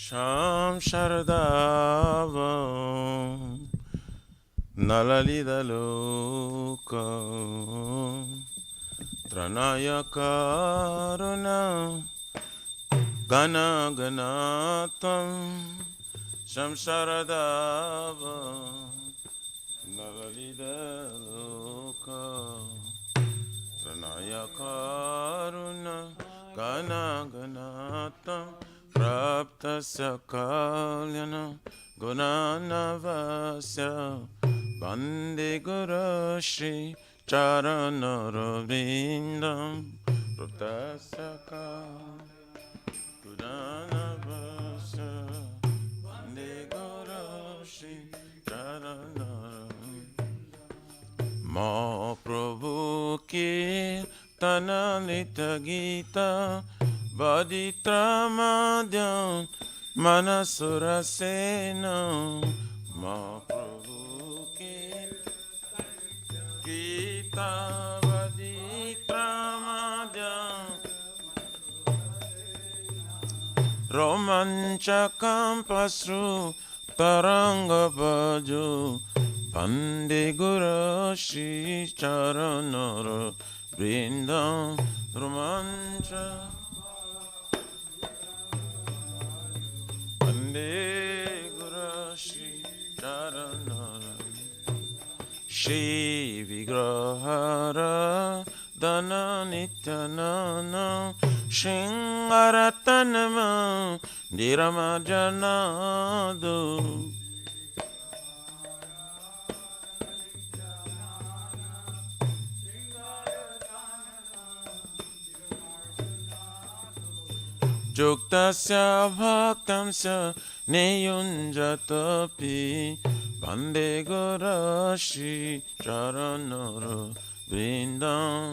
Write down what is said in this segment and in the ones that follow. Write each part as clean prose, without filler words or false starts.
Sham Sharadavam Nalalidaloka Tranaya Karuna Gana Ganatam Sham Sharadavam Nalalidaloka Tranaya Karuna Gana Ganatam Praptasya kalyana gunanavasya Bande Guru Shri Charanarvindam Praptasya gunanavasya Bande Guru Shri Charanarvindam Mahaprabhu ki tanalita gita Vaditramadhyam Manasurasena Mahaprabhu ki Gita Vaditramadhyam Romanchakam Pasru Taranga Bhaju Bande Guru Shri Charanara Vrindam Romancha Bande Guru Shri Charanara Shri Vigrahara Dana Nityanana Shingaratanama Niramajanadu Juktasya bhaktamsya niyunjatapi Bande Guru Shri Charanara Vrindam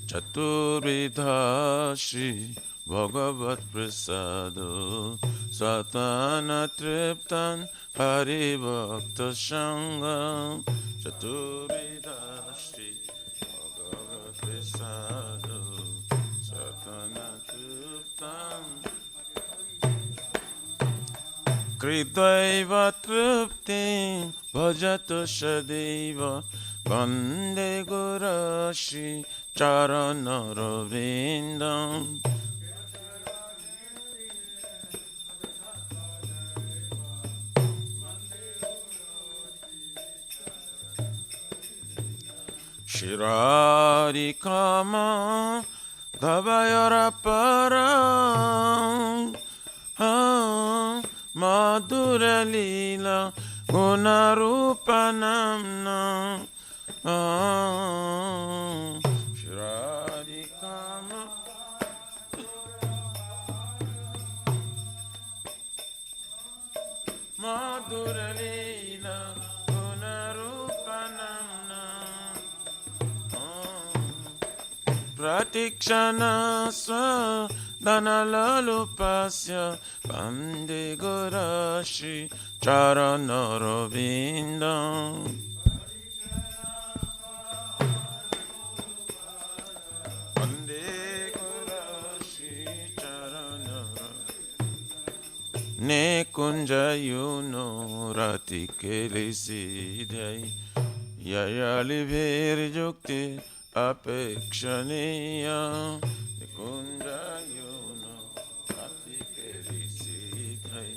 Chaturvidha Shri Bhagavat Prasado Satana Triptan Hari Bhakta Sangam Chaturvidha Shri Bhagavat Prasado Satana Triptan Kridvaiva Triptin Bhajatu Shadeva Bande Guru Shri Charanara Vrindam Shirari Kama Dhavayara Param Madhura Lila Gunarupanamna Shirari Kama Madhura Lila Gunarupanamna Pratikshana Swa Dhanalalupasya Bande Guru Shri Charanara Vrindam Bande Guru Shri Charanara Ne Kunja Yuno Rati Kelisidhai Yayali Veri Jukti Apekshaniya Nikunja Yuno Ati Kerisidhai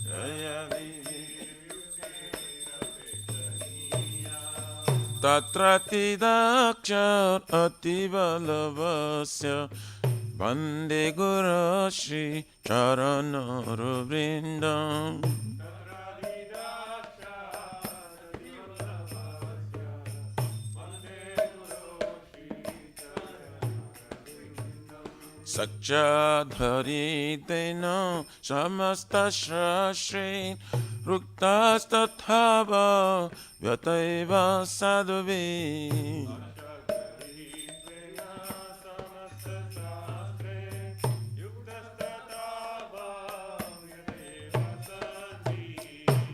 Jayali Tatrati Dakshar Ati Balavasya Bande Guru Shri Charanara Vrindam Sakchadhari Dena Samasta Shashri Ruktastathava Vyataiva Sadhuvi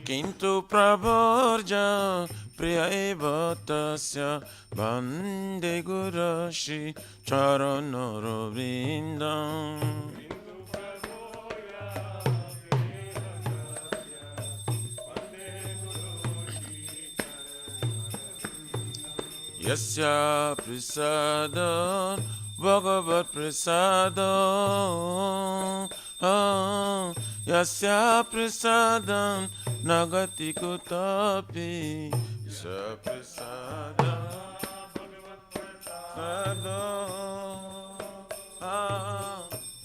Kintu Prabhorja priya eva tasya bande gurashi charanara vrindam. Yasya prasada bhagavat prasada yasya prasadam nagati kutapi yasya prasada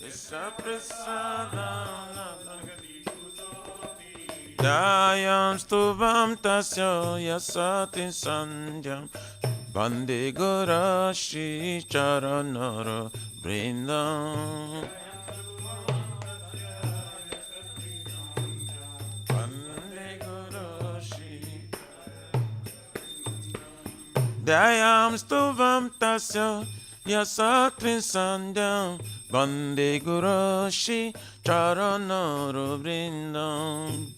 yasya prasada Dayam stuvam tasya yasati sandhyam Bande Gurashi Charanara Vrindam. Bande Gurashi Dayam Stuvam Tasya Yasatrin Sandhyam Bande Gurashi Charanara Vrindam.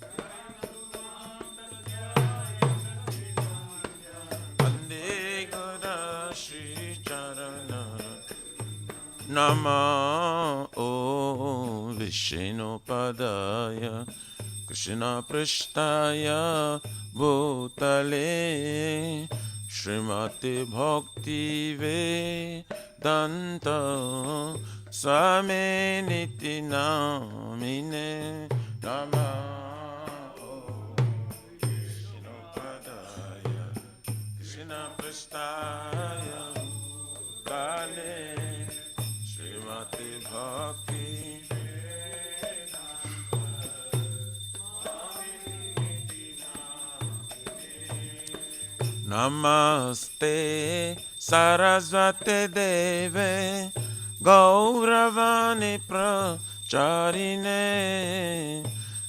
Nama O Vishnu Padaya Krishna Prishtaya Bhutale Srimati Bhakti Vedanta Swami Niti Namine Nama O Vishnu Padaya Krishna Prishtaya Bhutale Bhakti Namaste Sarasvate Deve Gauravani Pracharine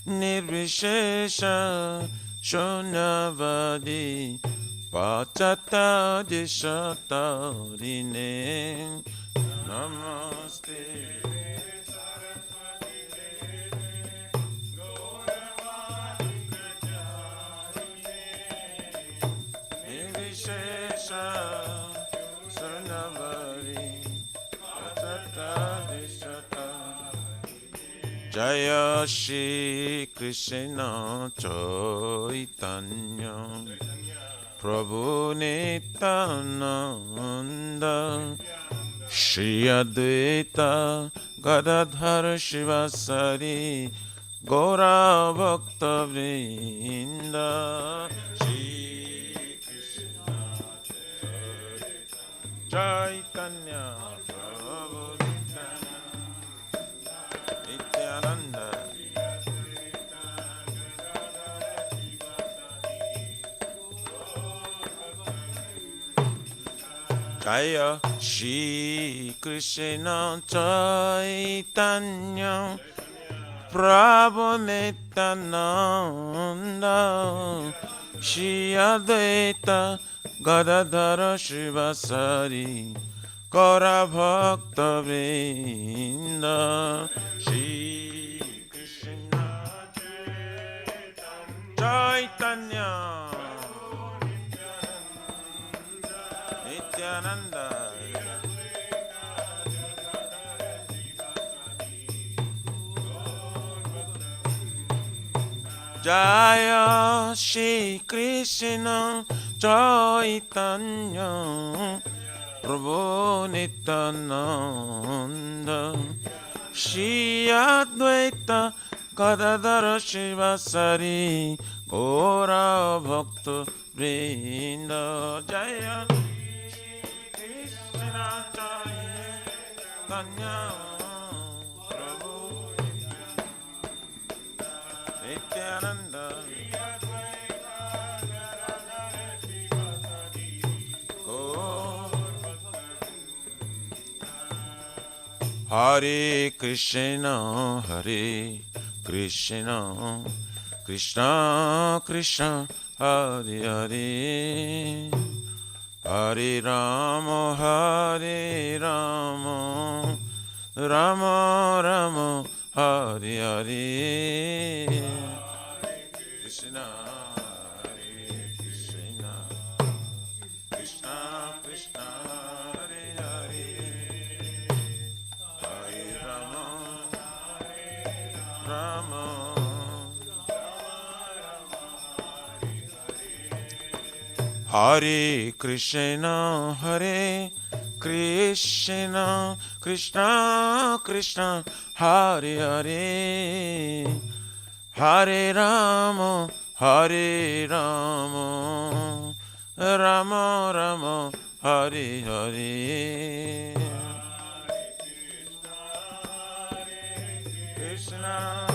Nirvishesha Shunyavadi Pachata Dishatarine Namaste Sarasvati Devi Gauravani Pracharine Nirvishesha Surnavadi Pachata Dishatarine Jaya Shri Krishna Chaitanya Prabhu Nityananda Shri Advaita Gadadhar Shivasari Gaura Bhakta Vrinda Shri Krishna Chaitanya Prabhu Nityananda Jaya Shri Krishna Chaitanya Prabhu Nityananda Shri Advaita Gadadhara Shivasari Gaura Bhakta Vrinda Shri Krishna Chaitanya Nityananda Jaya Shri Krishna Chaitanya Prabhu Nityananda Shri Advaita Gadadhara Shivasari Gaura Bhakta Vrinda Jaya Krishna Chaitanya Prabhu Nityananda Hare Krishna Hare Krishna Krishna Krishna Hare Hare Hare Rama Hare Rama Rama Rama Hare Hare Krishna Hare Krishna Rama. Hare Krishna, Hare Krishna, Krishna Krishna, Hare Hare, Hare Rama, Hare Rama, Rama Rama, Hare Hare. Krishna.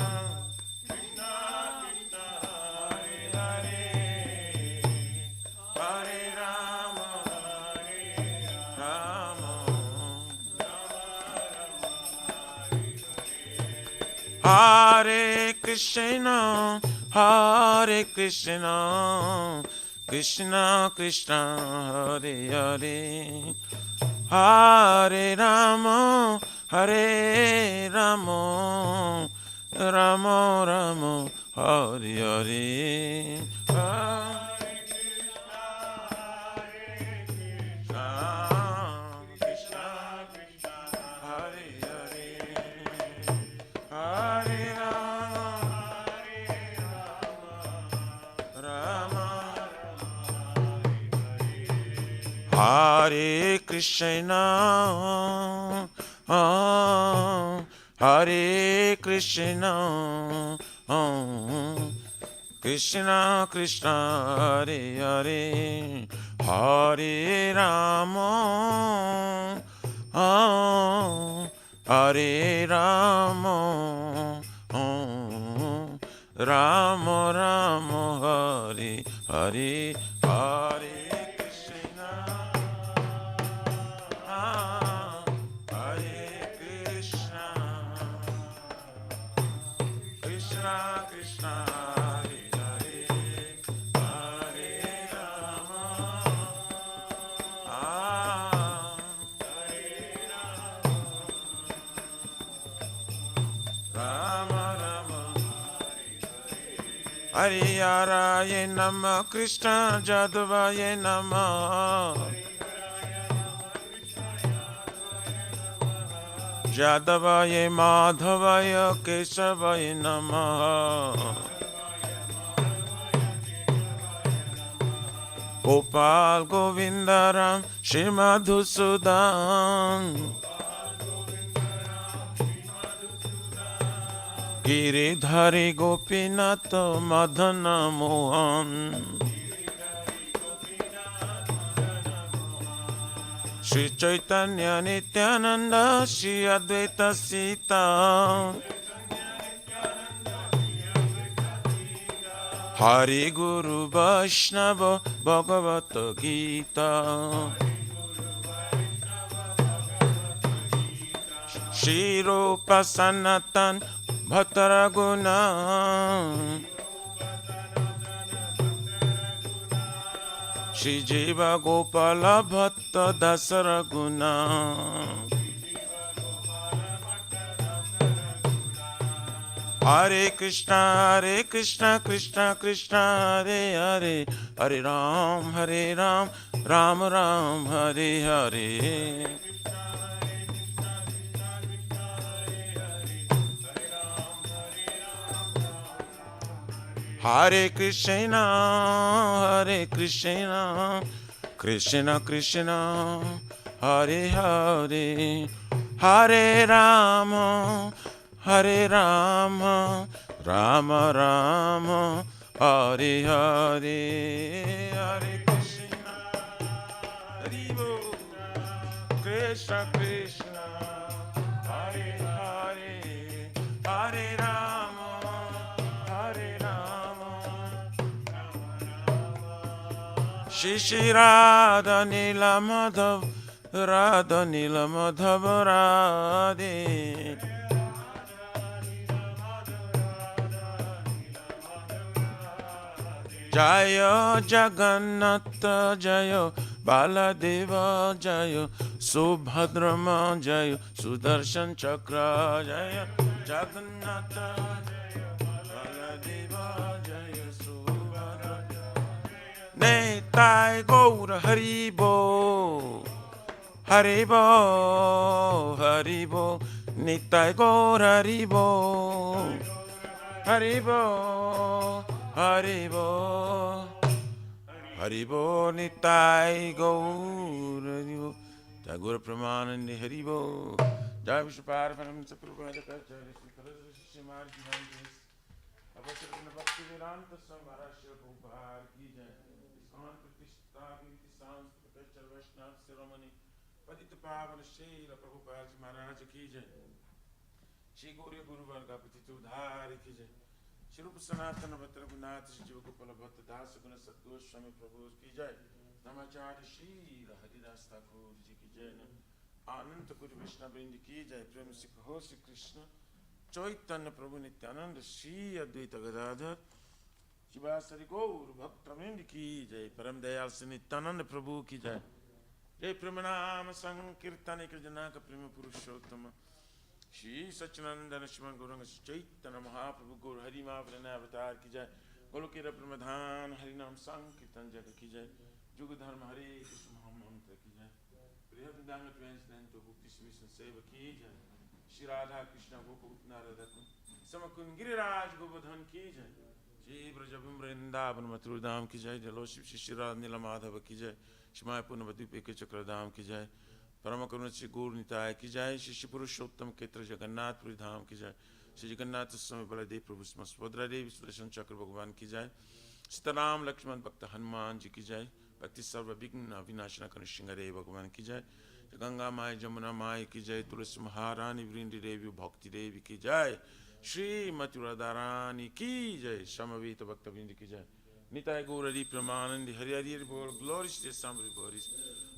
Hare Krishna, Hare Krishna, Krishna Krishna, Hare Hare, Hare Rama, Hare Rama, Rama Rama, Hare Hare. Hare Krishna, Hare Krishna, Krishna Krishna, Hare Hare, Hare Rama, Hare Rama, Rama Rama, Hare Hare, Hare Hariharaya Namah, Krishna Jadavaya Namah, Jadavaya Madhavaya Keshavaya Namah, Gopal Govindaram Shri Madhusudan, Giridhari Gopinath Madana Mohan, Shri Chaitanya Nityananda Shri Advaita Sita, Hari Guru Vaishnava Bhagavata Gita, Shri Rupa Sanatan Bhattaraguna, Shri Jiva Gopala Bhatta Dasaraguna, Hare Krishna, Krishna Krishna, Hare Hare, Hare Ram, Ram Ram, Hare Hare. Hare Krishna, Krishna Krishna, Hare Hare, Hare Rama, Rama Rama, Hare Hare, Hare Krishna, Hare Bol, Krishna Krishna, Hare Hare, Hare Rama, Hare Rama, Shri Radha Nila Madhav, Radha Nila Madhav Radhe, Jaya Jagannatha Jaya Baladeva Jaya Subhadrama Jaya Sudarshan Chakra Jaya Jagannatha Jaya Baladeva Jaya Subhadrama Netai Gaura Haribo Haribo Haribo Nitai Gaura Haribo Hari Bol, Hari Bol, Hari Bol Nitai Gaur, Hari Bol, Tagore Pramanandi Hari Bol, Jai Vishwapara Paramsa Prabhupada Kacharya, Shri Marji Vandis, Abhasrakana Bhakti Vedanta Samara Shri Prabhupada Ki Jai, Iskon Pratishta Vinti Sanskrit Kachar Vaishnav Siromani, Padita Pavana Shri Prabhupada Maharaj Ki Jai, Shri Gauri Guru Varga Patita Udhari Ki Jai, Shri Rupa Sanatana Bhatra Gunata Shri Jiva Gopala Bhatta Dasa Guna Satguru Swami Prabhu Ki Jai, Namacharya Shri Haridas Thakur Ji Ki Jai, Ananta Kuri Vishnu Brindi Ki Jai, Prem Sikh Ho Shri Krishna Chaitanya Prabhu Nityananda Shri Advaita Gadadhar Shivasari Gaur Bhakta Brindi Ki Jai, Param Dayal Shri Nityananda Prabhu Ki Jai, Jai Premanama Sankirtani Krijanaka Prema Purushottama Shri Sachinandana Shivan Gauranga Chaitanya Mahaprabhu Gaur Hari Mahaprana Avatar Ki Jai, Golokera Pramadhan Harinam Sankirtan Jaga Ki Jai, Yuga Dharma Hare Krishna Mahamantra Ki Jai, Priyabhidanga Transcendental Bhukti Mission Seva Ki Jai, Shri Radha Krishna Gokul Narada Kun Samakun Giriraj Govardhan Ki Jai, Shri Brajabhim Vrindavan Mathur Dham Ki Jai, Jaloship Shri Radha Nilamadhava Ki Jai, Shmaya Punavati Peke Chakra Dham Ki Jai, Parama Karuna Shri Gaur Nitai Ki Jai, Shri Purushottam Ketra Jagannath Puri Dham Ki Jai, Shri Jagannath Swami Baladev Prabhu Smasvadra Devi Sudarshan Chakra Bhagavan Ki Jai, Sitaram Lakshman Bhakta Hanuman Ji Ki Jai, Bhakti Sarva Vigna Vinashana Kanishingare Bhagavan Ki Jai, Ganga Mai Jamuna Mai Ki Jai, Tulasi Maharani Vrindi Devi Bhakti Devi Ki Jai, Shri Mathura Dharani Ki Jai, Samavita Bhakta Vrindi Ki Jai, Nitai Gaurari Pramanandi Hari Hari Hari Bol, glories to somebody bodies,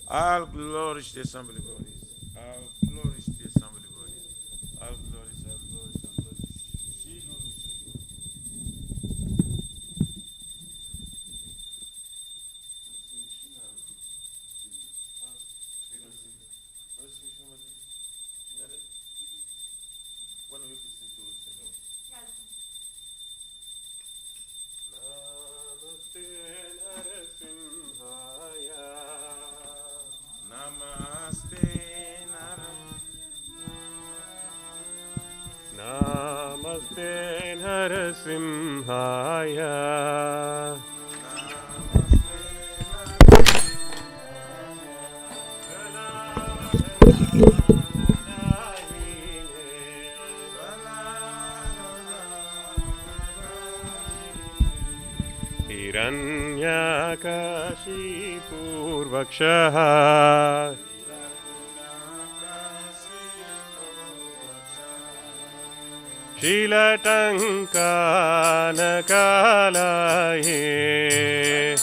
all glories to somebody bodies, all glories to somebody bodies, all glories, all glories, all glories. Shri Guru, one of you could sing to us. Namaste Namaste Narasimhaya. Hiranyakashipurvakshaha Shilatankanakalaye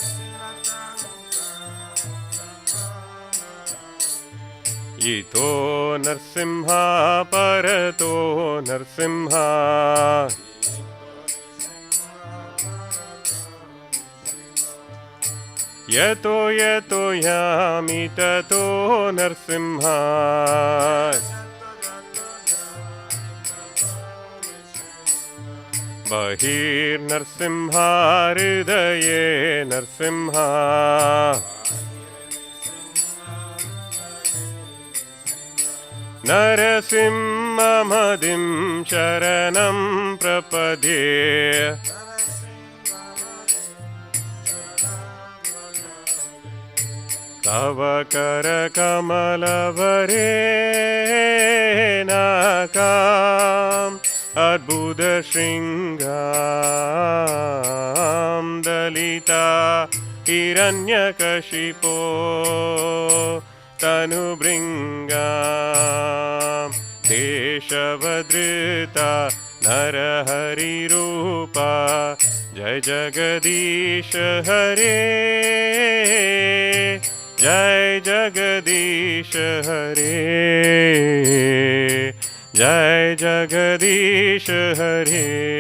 Ito Narsimha Parato Narsimha Yato yato yami tato Narsimha Bahir Narsimha Hridaye Narsimha Narasimhamadim Sharanam Prapadye Tava Karakamalabare Nakam Adbhuta Shringam Dalita Hiranyakashipo Tanubringam Deshavadrita Narahari Rupa Jai Jagadish Hare Jai Jagadish Hare Jai Jagadish Hare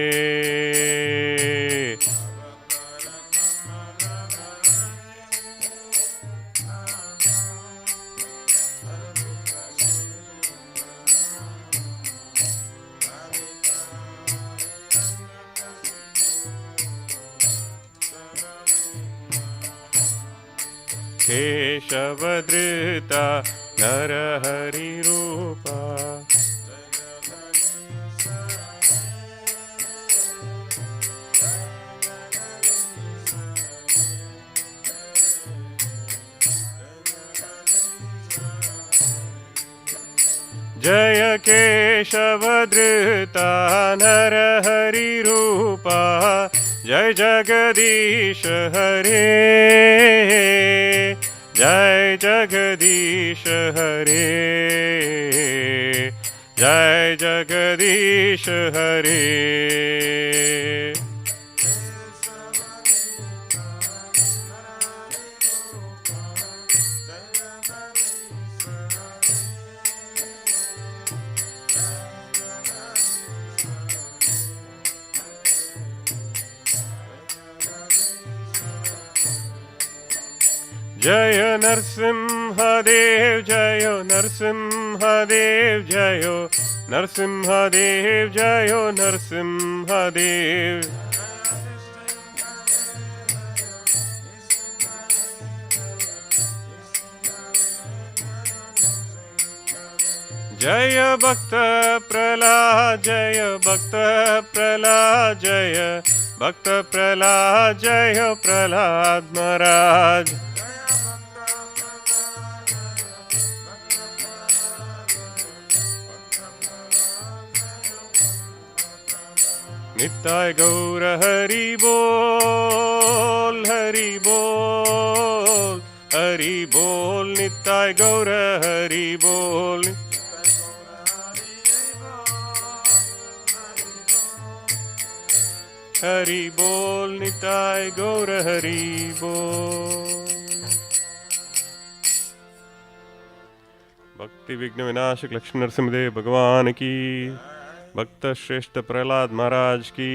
Keshavadrita Narahari Rupa जय केशवधृता नरहरिरूपा जय जगदीश हरे जय जगदीश हरे जय जगदीश हरे जय नरसिंहदेव जय नरसिंहदेव जय नरसिंहदेव जय नरसिंहदेव जय भक्त प्रहलाद जय भक्त प्रहलाद जय भक्त प्रहलाद जय प्रहलाद महाराज निताय गौर हरि बोल हरि बोल हरि बोल निताय गौर हरि बोल हरि बोल निताय गौर हरि बोल भक्ति विघ्न विनाशक लक्ष्मी नरसिंहदेव भगवान की भक्त श्रेष्ठ प्रहलाद महाराज की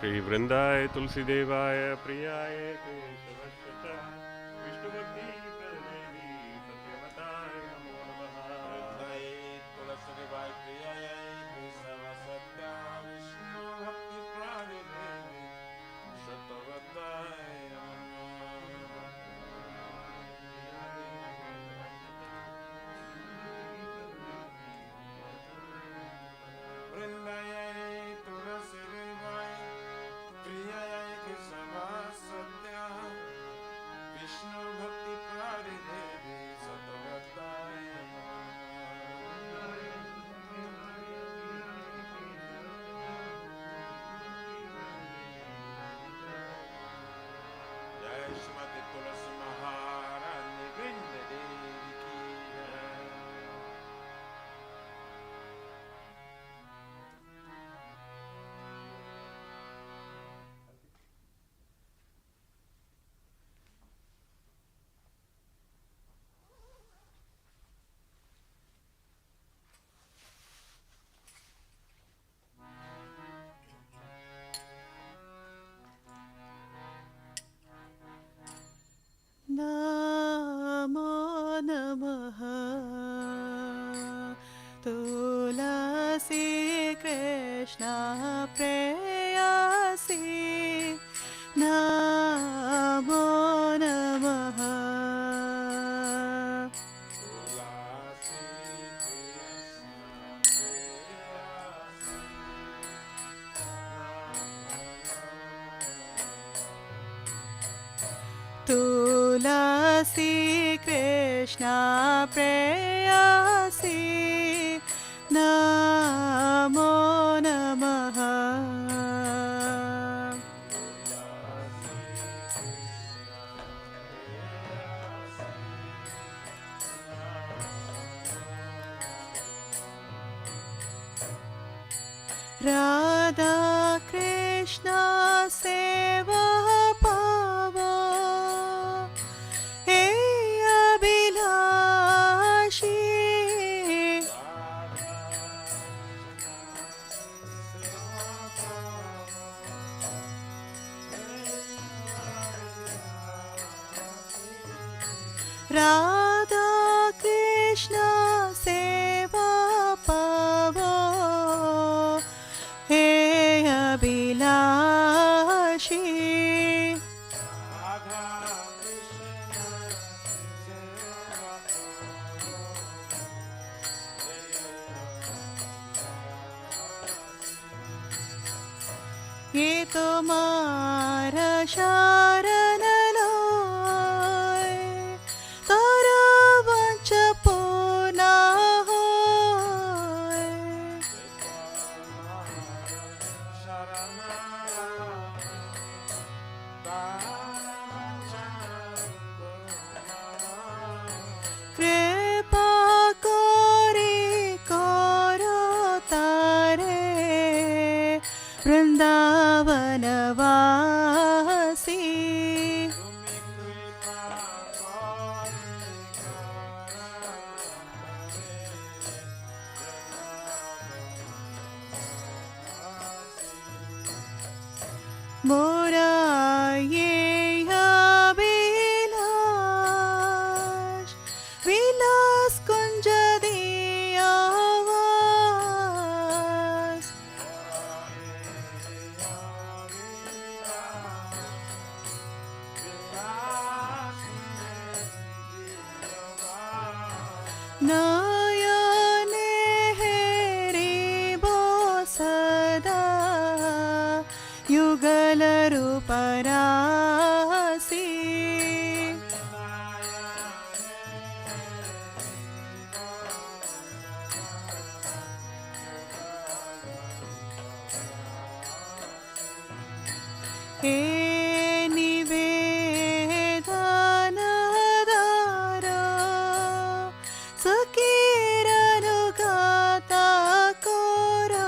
श्री वृंदाय तुलसी देवाय प्रियाय केशवस्य विष्णुभक्ति प्रदेवी सत्यवताय नमो नमः वृंदाय तुलसी देवाय प्रियाय केशवस्य विष्णुभक्ति प्रदेवी सत्यवताय नमो नमः वृंदाय तुलसी देवाय प्रियाय केशवस्य विष्णु भक्ति प्रदेवी सत्यवताय जय श्रीमती तुलसी महारानी वृंद देवी की नमो नमः तुलसी कृष्ण प्रेयसी नमो नमः तुलसी कृष्ण प्रेयसी नमो नमः राधा कृष्ण सेवा राधा कृष्ण सेवा पावो हे अभिलाषी ये तुम्हारा शरण लोय तारा वंच पूना होय कृपा कोरी करो तारे वृंदावन वासी मोरा ये अभिलाष विलास कुंज दिया वास नयने हेरिबो सदा युगल रूपरासी हे निवेदनदारा सकीरनुगाता कोरा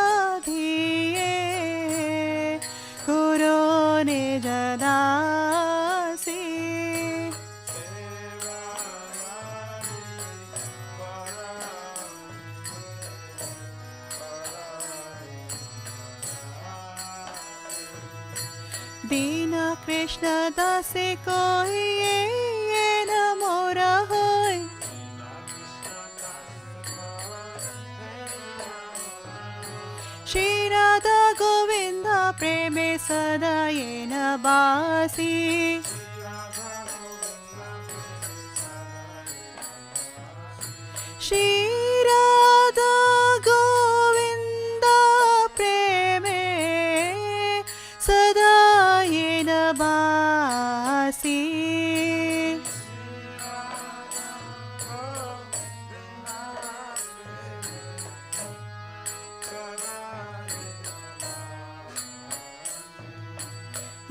सेवाधिकाराधिये कुरो निजदासी दीन कृष्ण दासे कोई ये न मोरा होय श्री राधा गोविंद प्रेमे सदा ये न बासी श्री राधा गोविंद प्रेमे सदा ये न बासी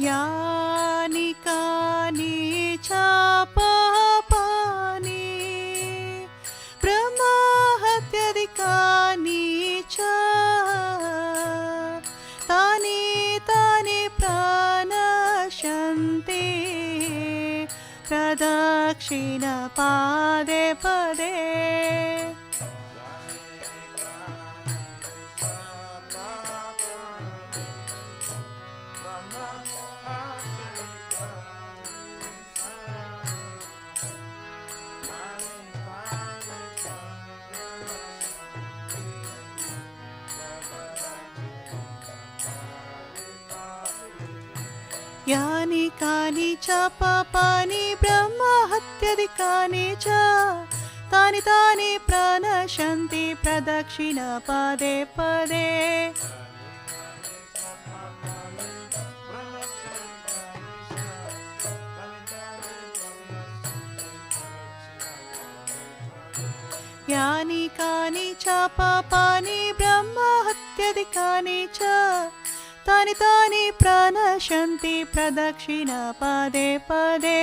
यानि कानि च पापानि प्रमाहत्यधिकानि च तानि तानि प्रणश्यन्ति प्रदक्षिण पादे पदे यानि कानि च पापानि ब्रह्महत्याधिकानि च तानि तानि प्रणश्यन्ति प्रदक्षिण पदे पदे यानि कानि च पापानि ब्रह्महत्याधिकानि च तानि तानि प्रणश्यन्ति प्रदक्षिण पदे पदे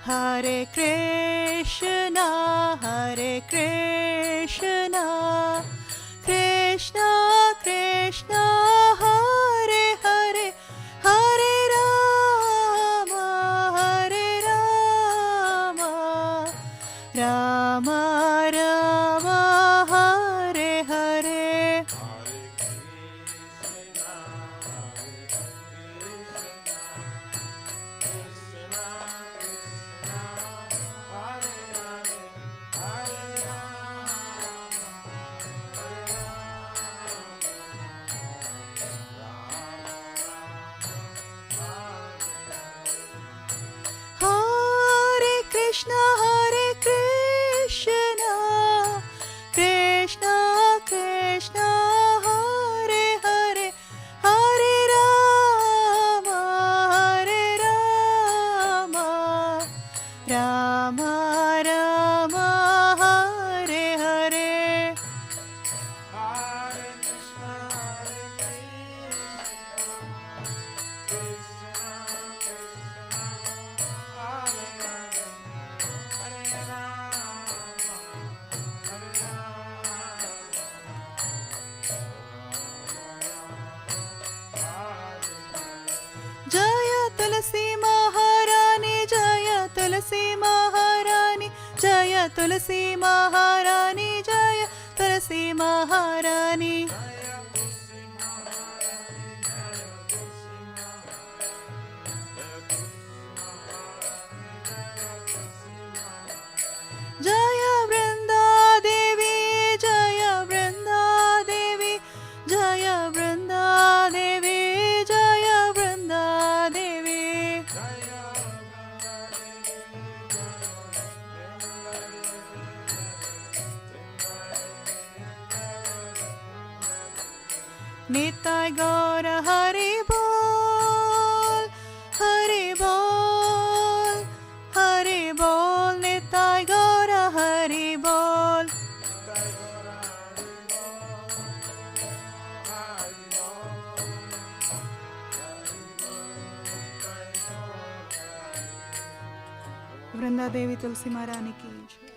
हरे Krishna Krishna Krishna Krishna Hare Hare Hare Rama Hare Rama Rama Rama Hare Hare Hare Krishna Krishna Krishna Hare Hare Hare Rama Rama Rama Hare Hare Jaya Tulsi Maharani Jaya Tulsi Maharani Jaya Tulsi Maharani Jaya Tulsi Maharani Jaya Vrinda Devi Jaya Vrinda Devi Jaya Vrinda Devi Jaya Vrinda Devi Nitai Gaura Hari Bol Hari Bol Hari Bol Nitai Gaura Hari Bol Vrinda Devi तुलसी महारानी की जय।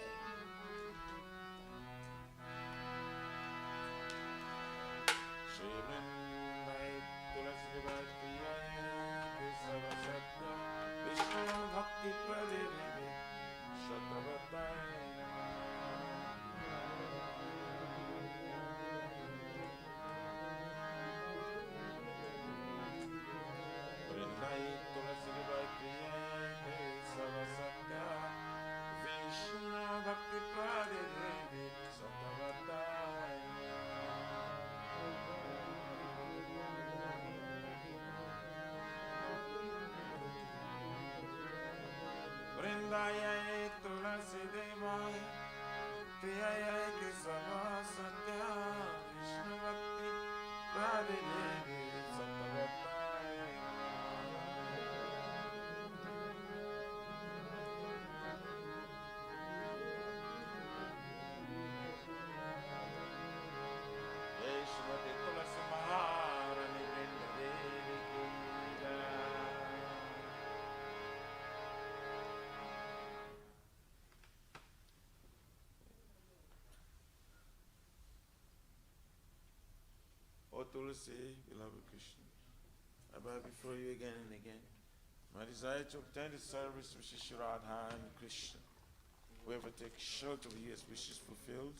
Vrindayai tulasi devai Priyayai kisava satya Vishnu bhakti radhe devi satavatai Jai Shrimati Tulasi Maharani Vrinda Devi ki jai. O Tulsi, beloved Krishna, I bow before you again and again. My desire to obtain the service of Shri Radha and Krishna. Whoever takes shelter of you has wishes fulfilled.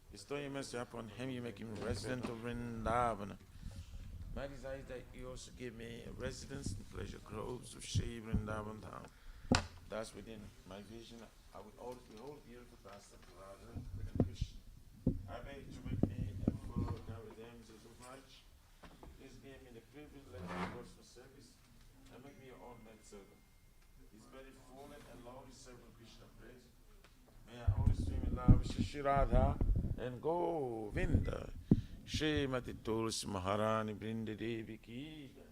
Bestow your mercy upon him, you make him resident of Vrindavana. My desire is that you also give me a residence in pleasure groves of Shri Vrindavan Dham. Thus within my vision, I would always behold beautiful Rasa Radha and Krishna. I beg to make me a full Navadams as of much. Please give me the privilege of personal service and make me your ordinary servant. His very full and lowly servant Krishna praise. May I always swim in love with Shri Radha and Govinda. Shrimati Tulsi Maharani Vrinda Devi ki jai.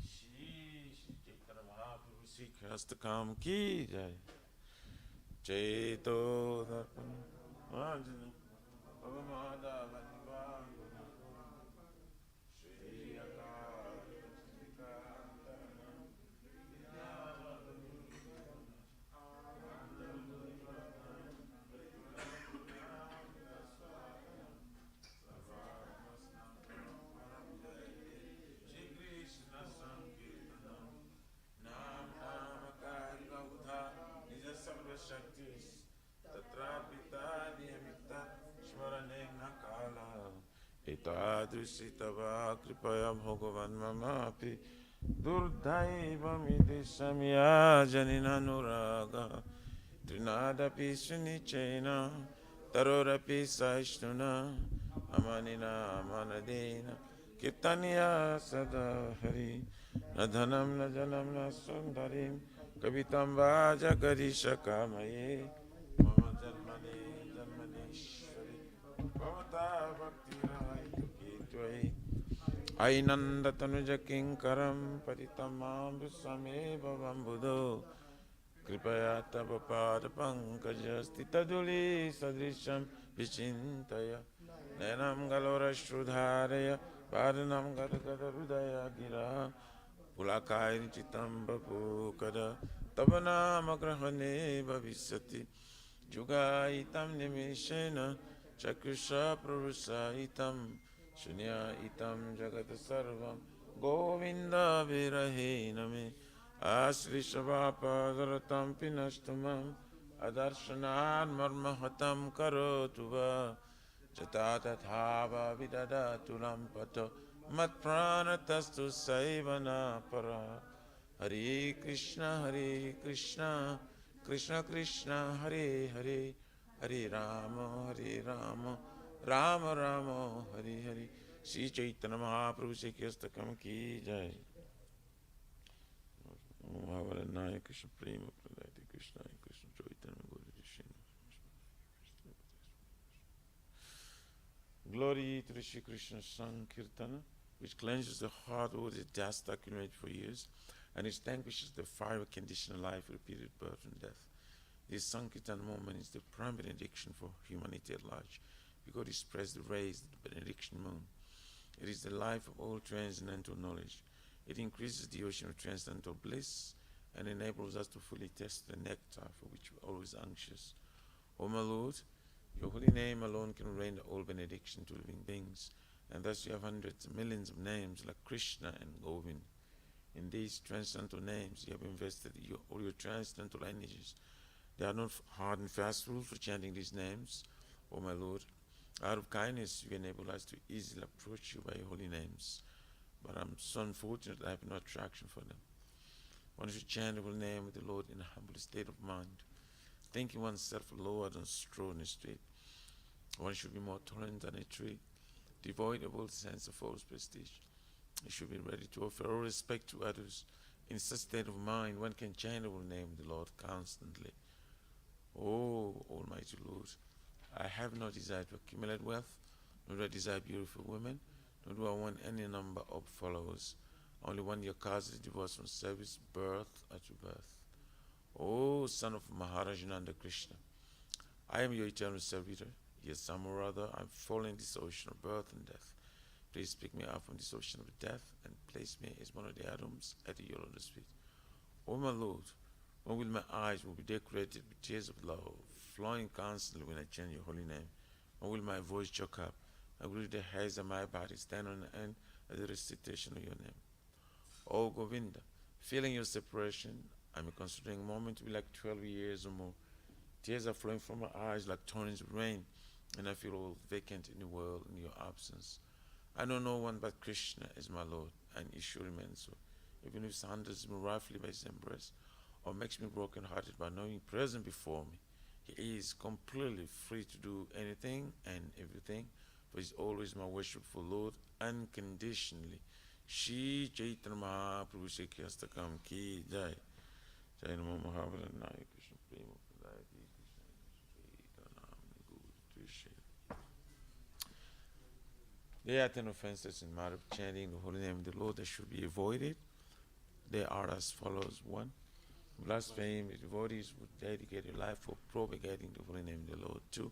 Shri Chaitanya Mahaprabhu Sri Kastakam ki jai. Chaito Dharpan Anjana Bhavamada Vanivana Shri Akar Vidyavadana Shaktis Tatrapita Niyamita Shmarane Nakala Etadrisi Tava Kripaya Bhagavan Mamapi Durdhaivamiti Samya Janinanuraga Trinadapi Sunichena Tarorapi Saishnuna Amanina Amanadena Kirtaniya Sada Hari Nadhanam Najanam Nasundarim Kavitam Vaja Garishakamaye Mama Janmane Janmaneshwari Bhavata Bhakti Rai Tukitwai Ainanda Tanuja Kinkaram Paritamam Visame Bhavam Buddho Kripaya Tava Pada Pankaja Stitaduli Sadrisham Vichintaya Nenam Galora Shrudharaya Padanam Gadagada Hridaya Gira Pulakairi Chitamba Pukada Tavanama Grahane Bhavisati Jugaitam Nimishena Chakrusha Prarusaitam Shunya Itam Jagata Sarvam Govinda Virahiname Asri Shavapa Zaratam Pinashtamam Adarshanad Marmahatam Karotuva Jatata Thava Vidadatulam Pato Mat Pranatastu Saivana Para Hare Krishna Krishna Krishna Hare Hare Hare Rama Rama Rama Hare Hare Sri Chaitanya Mahaprabhu Sri Kyastakam Ki Jai Mahavarana Krishna Prema Pradati Krishna Krishna Chaitanya Gauri Krishna. Glory to the Shri Krishna Sankirtana, which cleanses the heart over the dust accumulated for years, and extinguishes the fire of conditional life, repeated birth and death. This Sankirtan moment is the prime benediction for humanity at large, because it spreads the rays of the benediction moon. It is the life of all transcendental knowledge. It increases the ocean of transcendental bliss, and enables us to fully taste the nectar for which we are always anxious. O my Lord, your holy name alone can render all benediction to living beings, and thus you have hundreds of millions of names like Krishna and Govind. In these transcendental names you have invested all your transcendental energies. There are no hard and fast rules for chanting these names, O my Lord. Out of kindness you enable us to easily approach you by your holy names, but I'm so unfortunate that I have no attraction for them. One should chant the holy name of the Lord in a humble state of mind, thinking oneself lower than straw in the street. One should be more tolerant than a tree, devoid of all sense of false prestige. He should be ready to offer all respect to others. In such state of mind, one can chant the holy name of the Lord constantly. O Almighty Lord, I have no desire to accumulate wealth, nor do I desire beautiful women, nor do I want any number of followers. Only one your cause is divorced from service, birth after birth. O son of Maharajananda Krishna, I am your eternal servitor, yet some or other I am falling in this ocean of birth and death. Please pick me up from this ocean of death and place me as one of the atoms at your lotus feet. O my Lord, when will my eyes will be decorated with tears of love, flowing constantly when I chant your holy name? When will my voice choke up, and will the hairs of my body stand on end at the recitation of your name? O Govinda, feeling your separation, I am considering a moment to be like 12 years or more. Tears are flowing from my eyes like torrents of rain, and I feel all vacant in the world in your absence. I know no one but Krishna is my Lord, and he should remain so, even if he handles me roughly by his embrace, or makes me broken-hearted by knowing present before me. He is completely free to do anything and everything, for he is always my worshipful Lord, unconditionally. Shri Chaitanya Mahaprabhu Sri Kyastakam Ki Jai. Jai Namo Mahavarana Krishna Prema Pradayati Krishna Chaitanya. There are 10 offenses in matter of chanting the holy name of the Lord that should be avoided. They are as follows. 1. Blaspheme. The devotees would dedicate their life for propagating the holy name of the Lord. 2.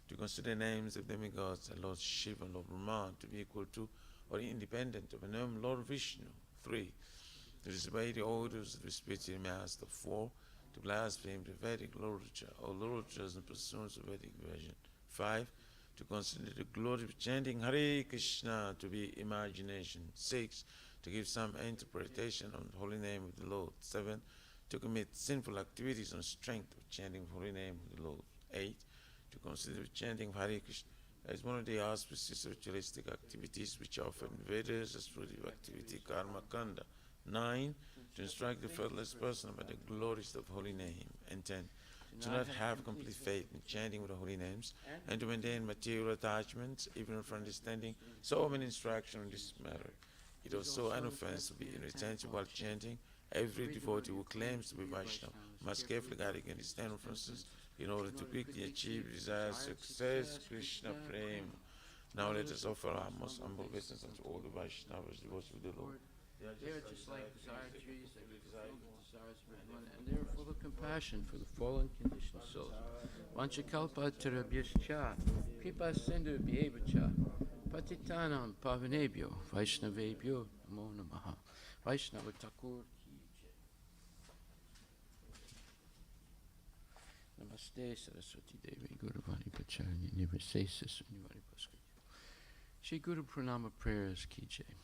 To consider names of demigods, the Lord Shiva and Lord Brahma, to be equal to or independent of the name Lord Vishnu. 3. To disobey the orders of the spiritual master. 4. To blaspheme the Vedic literature or literatures and pursuits of Vedic version. 5. To consider the glory of chanting Hare Krishna to be imagination. 6. To give some interpretation on the holy name of the Lord. 7. to commit sinful activities on strength of chanting holy name of the Lord. 8. To consider chanting of Hare Krishna as one of the auspicious ritualistic activities which are offered in Vedas as fruitive activity, karma kanda. 9. To instruct the friendless person about the glories of holy name. And 10. To not have complete faith in chanting with the holy names, and to maintain material attachments, even if understanding so many instructions in this matter. It is so an offense to be inattentive while chanting. Every devotee who claims to be Vaishnava must carefully guard against these 10 offenses in order to quickly achieve desired success. Krishna Prem. Now let us offer our most humble obeisance unto all the Vaishnavas, devoted to the Lord. They are just like desire trees that fulfill the desires of everyone, and they are full of compassion for the fallen conditioned souls. Vanchakalpa tarabhyascha, kripa sindhu bhyevacha, patitanam pavanebhyo, vaishnavebhyo namo namaha. Vaishnava Thakur ki jai. Namaste Saraswati Devi Guruvani Pacharani Nivasesa Sunivani Paskaya. Shri Guru Pranama prayers ki jai.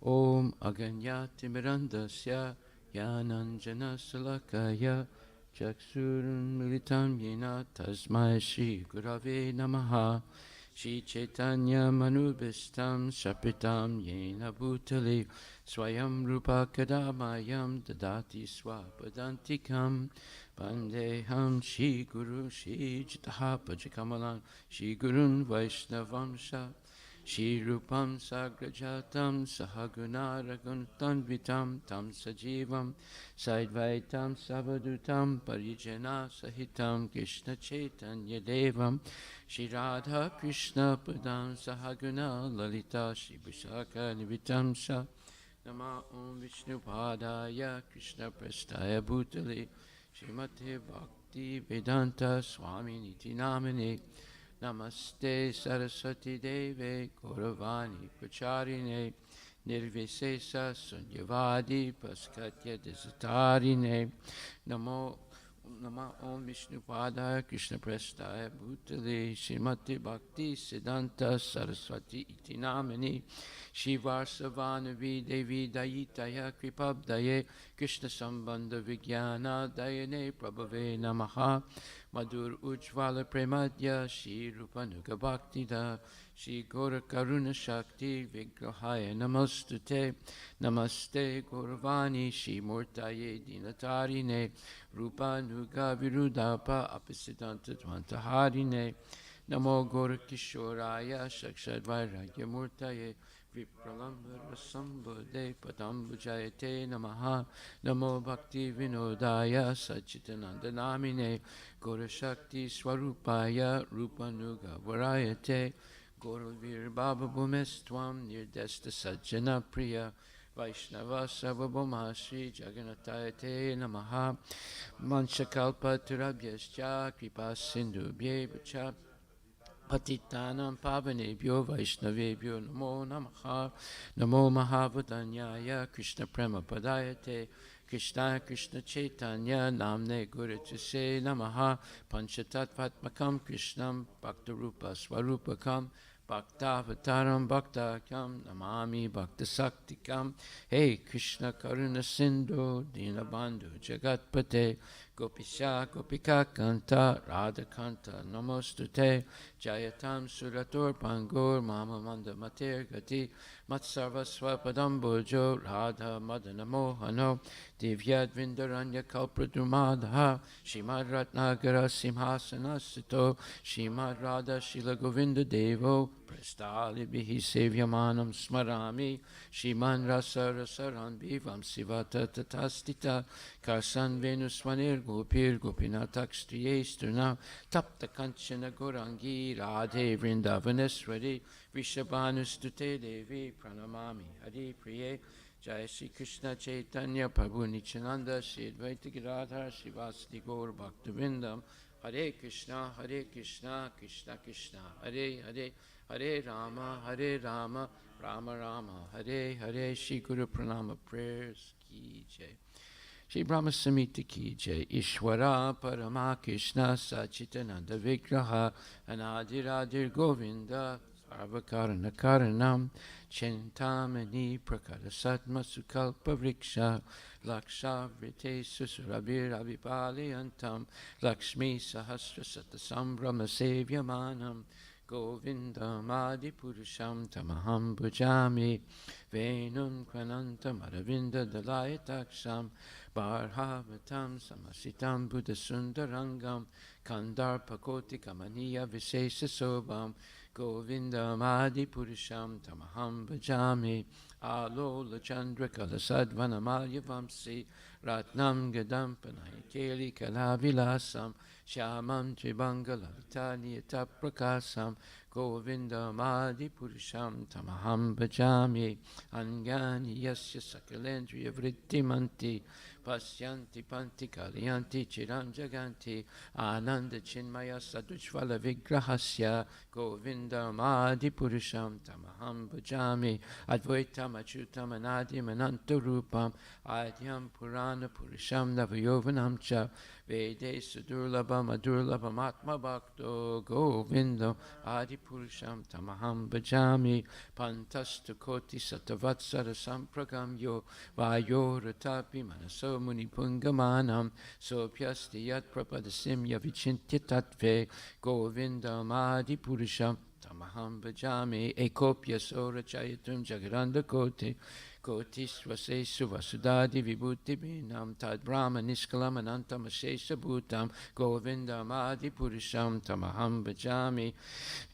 Om Aganyati Mirandasya Yananjana Salakaya Chaksurun Militam Yena Tasmai Shri Gurave Namaha Shri Chaitanya Manubhistam Shapitam Yena Bhutale Swayam Rupa Kadamayam Dadati Swapadantikam Vandeham Shri Guru Shri Jitaha Pajikamalam Shri Gurun Vaishnavamsha Shri Rupam Sagrajatam Sahaguna Raguntanvitam Tam Sajivam Saidvaitam Savadutam Parijana Sahitam Krishna Chaitanya Devam Shri Radha Krishna Padam Sahaguna Lalita Shri Vishaka Nivitam Sa Nama Om Vishnu Padaya Krishna Prestaya Bhutale Srimate Bhakti Vedanta Swami Niti Namane Namaste Saraswati Deve Gauravani Pracharine Nirvisesa Sunyavadi Paskatya Desatarine Namo Nama Om Vishnu Padaya Krishna Prestaya Bhutale Srimati Bhakti Siddhanta Saraswati Iti Namani Shivarsavanavi Devi Dayitaya Kripabdaye Krishna Sambandha Vijnana Dayane Prabhave Namaha Madhur Ujvala Premadya Shri Rupanuga Bhaktida Shri Gora Karuna Shakti Vigrahaya Namastute Namaste Gauravani Shri Murtaye Dinatarine Rupanuga Virudapa Apasiddhanta Dvantaharine Namo Gora Kishoraya Shakshad Vairagya Murtaye Vipralambara Sambhade Padambujayate Namaha Namo Bhakti Vinodaya Sachitananda Namine Gora Shakti Swarupaya Rupanuga Varayate Gauravir Baba Bhumestvam Nirdesta Sajjana Priya Vaishnava Savabhoma Sri Jagannatayate Namaha Manchakalpa Turabhyascha Kripa Sindhu Bhyevacha Patitanam Pavanebhyo Vaishnavebhyo Namo Namaha Namo Mahavadanyaya Krishna Prema Padayate Krishna Krishna Chaitanya Namne Guru Tuse Namaha Panchatattvatmakam Krishnam Bhaktarupa Swarupakam Bhaktavataram Bhaktakam Namami Bhaktasaktikam Hey Krishna Karuna Sindhu Dinabandhu Jagatpate Gopisha Gopika Kanta Radha Kanta Namostute Jayatam Surator Pangur Mama Manda Mater Gati Matsarva Swapadambojo Radha Madana Mohano Divyad Vindaranya Kalpradrumadha Shimad Ratnagara Simhasana Sito Shimad Radha Shila Govinda Devo Prestali Bihi Sevyamanam Smarami Shiman Rasa Rasaran Bivam Sivata Tatastita Karsan Venuswanir Gopir Gopinatak Striyesturna Tapta Kanchana Gorangi Radhe Vrindavaneswari Vishabhanustute Devi Pranamami Hari Priye Jai Shri Krishna Chaitanya Prabhu Nityananda Shri Advaita Giradhar Srivasadi Gaur Bhaktivindam Hare Krishna Krishna Krishna Hare Hare Hare Rama Rama Rama Hare Hare Shri Guru Pranama prayers ki jai. Shri Brahma Samhita ki jai. Ishwara Parama Krishna Sachitananda Vigraha Anadiradir Govinda Sarvakarana Karanam Chintamani Prakara Satma Sukalpa Vriksha Lakshavrite Susurabir Abhipaliyantam Lakshmi Sahasra Satasambhrama Sevyamanam Govindam Adipurusham Tamaham Bhujami Venum Kranantam Aravinda Dalayataksham Barhavatam Samasitam Buddha Sundarangam Kandarpakoti Kamaniya Vishesha Sobam Govindam Adipurusham Tamaham Bhajami Alola Chandra Kalasadvanamalya Vamsi Ratnam Gadam Panayakeli Kalavilasam Shyamam Tribangala Vitani Taprakasam Govindam Adipurusham Tamaham Bhajami Angani Yasya Sakalendriya Vrittimanti Pasyanti Panti Kalyanti Chiram Jaganti Ananda Chinmaya Sadushvala Vigrahasya Govindam Adipurusham Tamaham Bhajami Advaitam Achutam Anadim Anantarupam Adyam Purana Purusham Navayovanam Cha Vede Sudurlabam Adurlabam Atma Bhakto Govindam Adipurusham Tamaham Bhajami Pantastu Koti Satavatsara Sampragam Yo Vayoratapi Manaso Muni Pungamanam Sopyasti Yat Prapadasimya Vichintya Tatve Govindam Adipurusham Tamaham Bhajami Ekopya Sora Chayatum Jagaranda Koti Koti Swase Suvasudadi Vibhuti Binam Tad Brahma Niskalam Anantam Ashesha Bhutam Govindam Adipurusham Tamaham Bhajami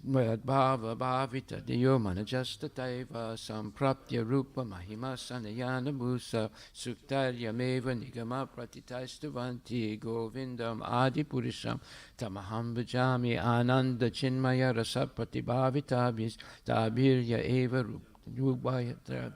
Bhava Bhavita Diyo Manajasta Taiva Sampraptya Rupa Mahima Sanayana Bhusa Suktarya Meva Nigama Pratitaistavanti Govindam Adipurusham Tamaham Bhajami Ananda Chinmaya Rasapati Bhavitabhis Tabirya Eva Rupayatra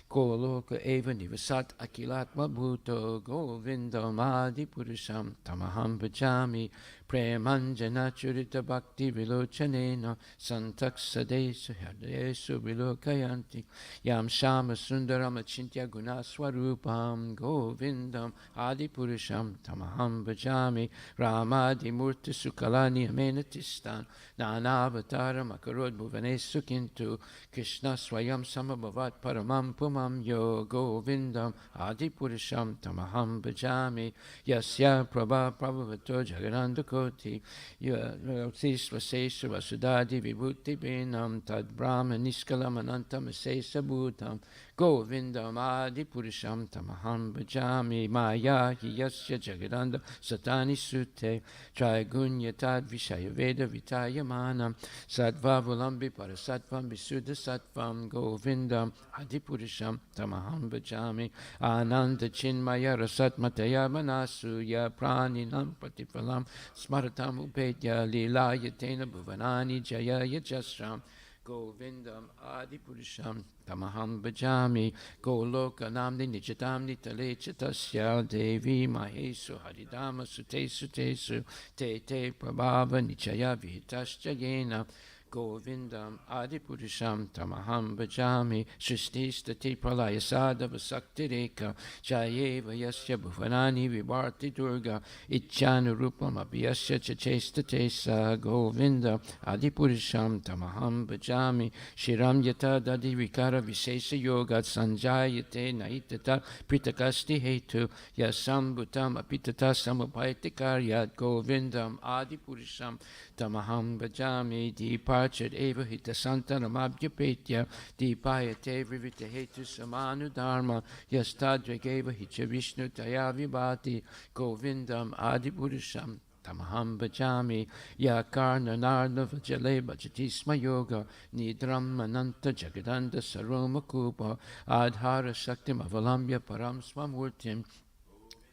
Koloka Eva Nivasat Akilatma Bhuto Govindam Adipurusham Tamaham Bhajami Premanjana Churita Bhakti Vilochanena Santaksadesu Hardesu Vilokayanti Yam Shama Sundaram Achintya Gunaswarupam Govindam Adipurusham Tamaham Bhajami Ramadi Murti Sukalani Amenatistan Nanavatara Makarod Bhuvanesu Kintu Krishna Swayam Samabhavat Paramam Pumam Yo Govindam Adipurusham Tamaham Bhajami Yasya Prabha Prabhavato Jagananda Koti Yasisva Sesha Vasudadi Vibhuti Binam Tad Brahma Niskalam Anantam Sesa Bhutam Govindam Adipurusham Tamaham Bhajami Maya Yasya Jagadanda Satani Sute Trigunya Tad Vishaya Veda Vitaya Manam Sadvavulambi Parasatvam Visuddha Sattvam Govindam Adipurusham Tamaham Bhajami Ananda Chinmaya Rasat Mataya Manasu Ya Praninam Patifalam Smaratam Upedya Lila Yatena Bhuvanani Jaya Yajasram Govindam Adipurusham Tamaham Bhajami Goloka Namni Nijatamni Tale Chatasya Devi Mahesu Haridama Sute Sutesu Te Te Prabhava Nichaya Vihitascha Yena Govindam Adipurusham Tamaham Bhajami Shrististati Pralaya Sadhava Saktireka Jayeva Yasya Bhuvanani Vibharti Durga Ichanurupam Abhyasya Chachestatesa Govinda Adipurusham Tamaham Bhajami Shiram Yata Dadi Vikara Vishesha Yoga Sanjayate Naitata Pritakasti Hetu Yasambutam Apitata Samupaitikar Govindam Adipurusham Tamaham Bhajami Departured Eva Hita Santanam Abhyapetya Dipayate Vrivita Hetu Samanu Dharma Yastadrigeva Hicha Vishnu Taya Vibhati Govindam Adipurusham Tamaham Bhajami Yakarna Narna Vajale Bhajatisma Yoga Nidram Mananta Jagadanda Saroma Kupa Adhara Shaktim Avalambya Param Swamurtim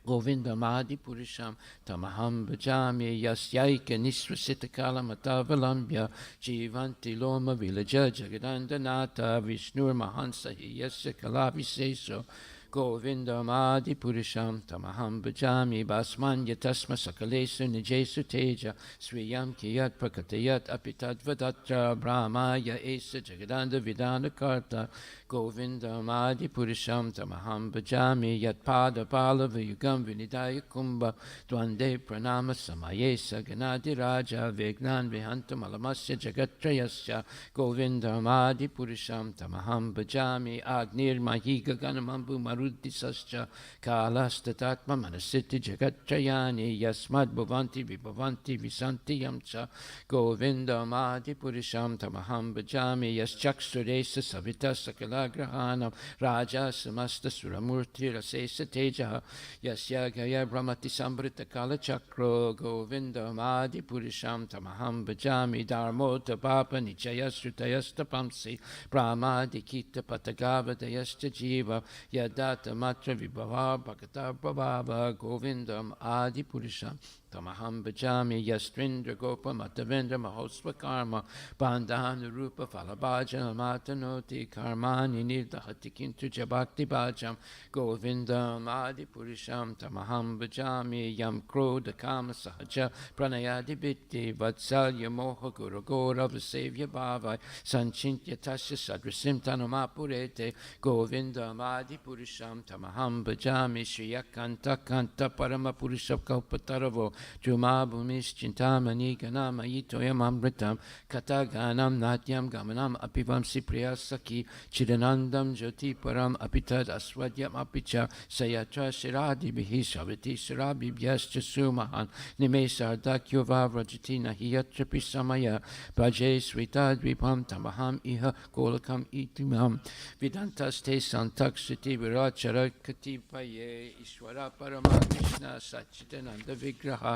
Govindam Adipurusham Tamaham Bhajami Yasyaika Nisvasita Kalamatavalamya Jivanti Loma Vilaja Jagadandanata Vishnur Mahansa Yasya Kalaviseso Govindam Adipurusham Tamaham Bhajami Basmanya Tasma Sakalesu Nijesu Teja Swiyam Kiyat Prakatayat Apitad Vadatra Brahmaya Esa Jagadanda Vidana Karta Govindam Adipurusham Tamaham Bhajami Yat Pada Palava Yugam Vinidaya Kumbha Dwande Pranama Samayesa Ganadi Raja Vignan Vihantam Alamasya Jagatrayasya Govindam Adipurusham Tamaham Bhajami Agnir Mahiga Ganamambu Maru Buddhisascha Kalastatatma Manasitti Jagatchayani Yasmad Bhavanti Vibhavanti Visanti Yamcha Govindam Adi Purisham Tamaham Bhajami Yaschaksuresa Savita Sakalagrahanam Raja Samasta Suramurti Rasesa Teja Yasya Gaya Brahmati Sambrita Kala Chakro Govindam Adi Purisham Tamaham Bhajami Dharmota Papa Nichaya Srutayasta Pamsi Brahmadi Kita Patagava Dayasta Jiva Yadata Matra Vibhava Bhagata Prabhava Govindam Adi Purisham Tamaham Bhajami Yastrindra Gopa Matavendra Mahosva Karma Bandhanu Rupa Falabhaja Matanoti Karmani Nidahati Kintu Jabhakti Bhajam Govindam Adi Purisham Tamaham Bhajami Yam Krodha Kama Sahaja Pranayadi Vitti Vatsalya Moha Guru Gaurav Sevya Bhavai Sanchintya Tasya Sadrasim Tanumapurete Govindam Adi Purisham Tamaham Bhajami Shriyakanta Kanta Parama Purusha Kalpataravo Juma Bhumis Chintamani Ganama Itoyam Amritam Kataganam Natyam Gamanam Apivam Sipriya Saki Chidanandam Jyoti Param Apitad Aswadyam Apicha Sayatra Shiradi Bihi Savati Shirabi Vyascha Sumahan Nimesar Dakyova Rajati Nahiyatrapi Samaya Bhaje Swita Dvipam Tamaham Iha Golakam Itimam Vidantas Te Santak Sriti Virachara Katipaye Ishwara Parama Krishna Sachitananda Vigraha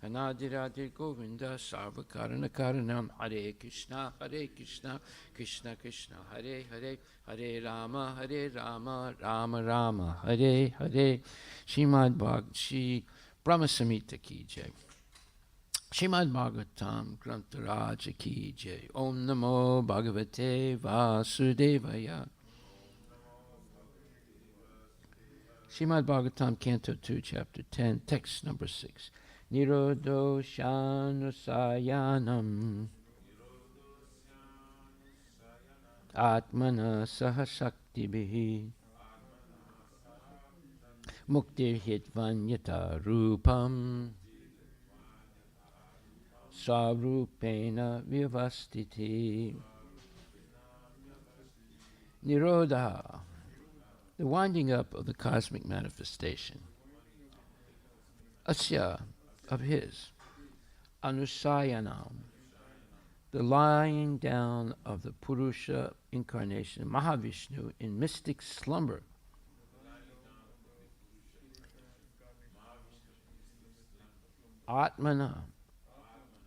Anadiradir Govinda Sarvakarana Karanam Hare Krishna Krishna Krishna Hare Hare Hare Rama Rama Rama Hare Hare Shrimad Bhagavad Brahma Samhita Ki Jai Shrimad Bhagavatam Grantaraja Ki Jai Om Namo Bhagavate Vasudevaya Shrimad Bhagavatam Canto 2 Chapter 10 Text number 6 Nirodho Shanusayanam Atmana Sahashaktibihi Muktir Hitvanyata Rupam Sarupena Vyavastiti Nirodha, the winding up of the cosmic manifestation. Asya, of his. Anusayanam, the lying down of the Purusha incarnation, Mahavishnu, in mystic slumber. Atmana,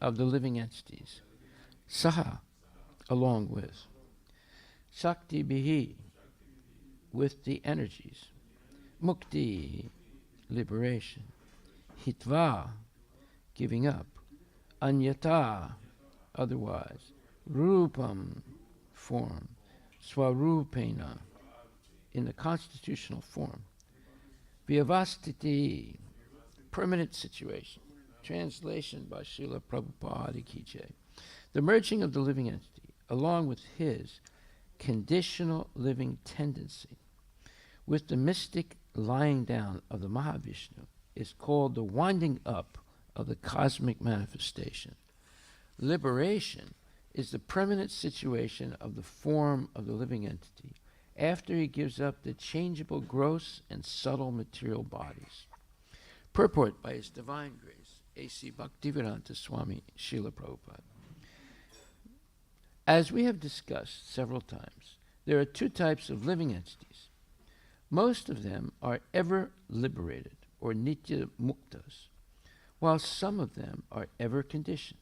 of the living entities. Saha, along with. Shakti bihi, with the energies. Mukti, liberation. Hitva, giving up. Anyata, otherwise. Rupam, form. Swarupena, in the constitutional form. Vyavastiti, permanent situation. Translation by Srila Prabhupada Ki Jai. The merging of the living entity, along with his conditional living tendency, with the mystic lying down of the Mahavishnu, is called the winding up of the cosmic manifestation. Liberation is the permanent situation of the form of the living entity after he gives up the changeable gross and subtle material bodies. Purport by His Divine Grace, A.C. Bhaktivedanta Swami Srila Prabhupada. As we have discussed several times, there are two types of living entities. Most of them are ever liberated, or nitya muktas, while some of them are ever conditioned.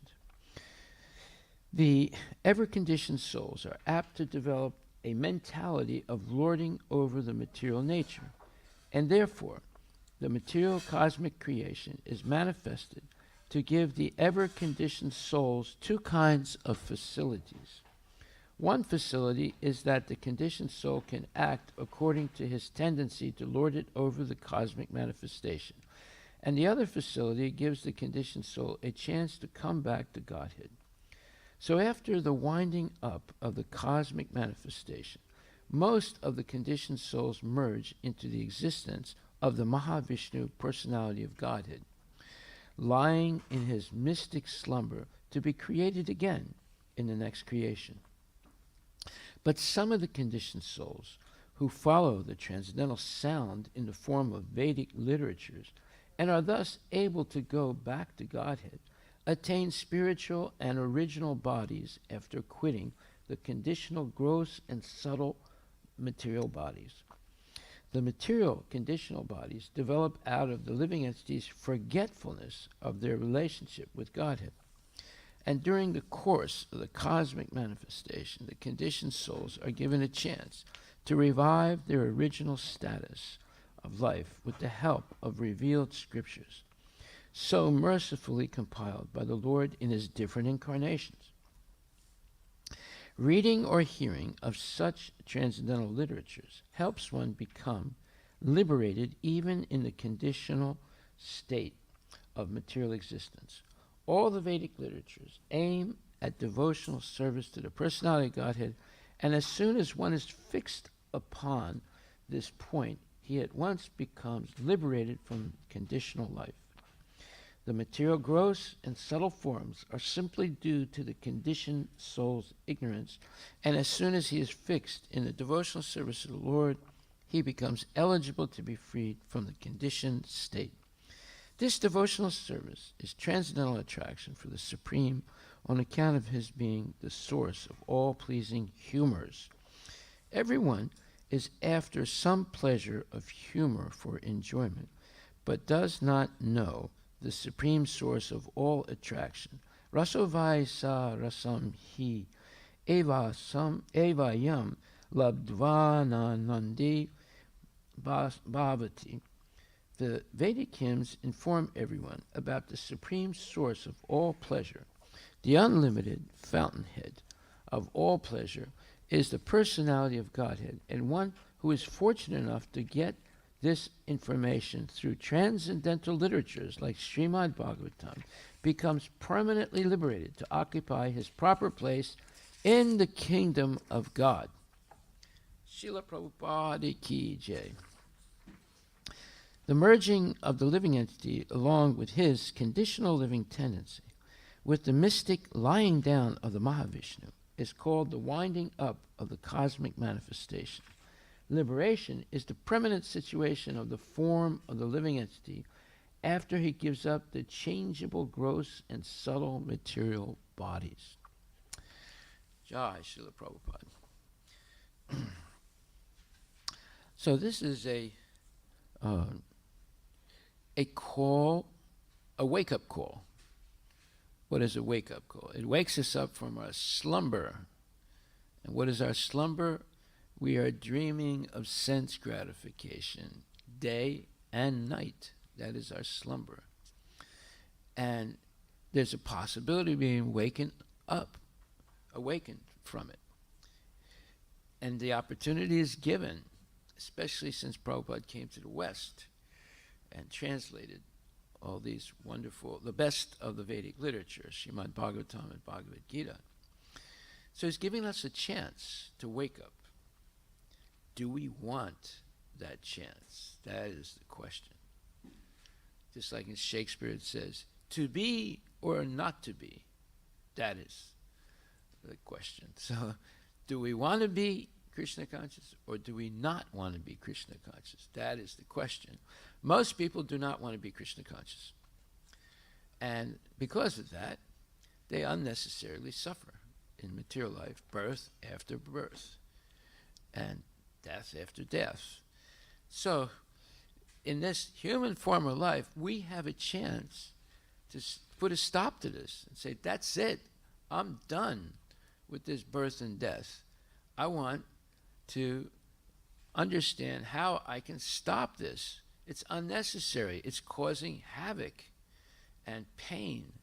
The ever conditioned souls are apt to develop a mentality of lording over the material nature, and therefore the material cosmic creation is manifested to give the ever conditioned souls two kinds of facilities. One facility is that the conditioned soul can act according to his tendency to lord it over the cosmic manifestation. And the other facility gives the conditioned soul a chance to come back to Godhead. So after the winding up of the cosmic manifestation, most of the conditioned souls merge into the existence of the Mahavishnu personality of Godhead, lying in his mystic slumber to be created again in the next creation. But some of the conditioned souls who follow the transcendental sound in the form of Vedic literatures and are thus able to go back to Godhead, attain spiritual and original bodies after quitting the conditional gross and subtle material bodies. The material conditional bodies develop out of the living entity's forgetfulness of their relationship with Godhead. And during the course of the cosmic manifestation, the conditioned souls are given a chance to revive their original status of life with the help of revealed scriptures, so mercifully compiled by the Lord in his different incarnations. Reading or hearing of such transcendental literatures helps one become liberated even in the conditional state of material existence. All the Vedic literatures aim at devotional service to the personality of Godhead, and as soon as one is fixed upon this point, he at once becomes liberated from conditional life. The material gross and subtle forms are simply due to the conditioned soul's ignorance, and as soon as he is fixed in the devotional service of the Lord, he becomes eligible to be freed from the conditioned state. This devotional service is transcendental attraction for the Supreme on account of his being the source of all pleasing humors. Everyone is after some pleasure of humor for enjoyment, but does not know the supreme source of all attraction. Rasovai sa rasam hi eva yam labdvana nandi bhavati. The Vedic hymns inform everyone about the supreme source of all pleasure. The unlimited fountainhead of all pleasure is the personality of Godhead, and one who is fortunate enough to get this information through transcendental literatures like Srimad Bhagavatam becomes permanently liberated to occupy his proper place in the kingdom of God. Srila Prabhupada Ki Jai. The merging of the living entity along with his conditional living tendency with the mystic lying down of the Mahavishnu is called the winding up of the cosmic manifestation. Liberation is the permanent situation of the form of the living entity after he gives up the changeable gross and subtle material bodies. Jai Srila Prabhupada. So this is a call, a wake-up call. What is a wake-up call? It wakes us up from our slumber. And what is our slumber? We are dreaming of sense gratification day and night. That is our slumber. And there's a possibility of being awakened from it. And the opportunity is given, especially since Prabhupada came to the West and translated all these wonderful, the best of the Vedic literature, Srimad Bhagavatam and Bhagavad Gita. So he's giving us a chance to wake up. Do we want that chance? That is the question. Just like in Shakespeare it says, to be or not to be, that is the question. So do we want to be Krishna conscious or do we not want to be Krishna conscious? That is the question. Most people do not want to be Krishna conscious. And because of that, they unnecessarily suffer in material life, birth after birth, and death after death. So in this human form of life, we have a chance to put a stop to this and say, that's it. I'm done with this birth and death. I want to understand how I can stop this. It's unnecessary. It's causing havoc and pain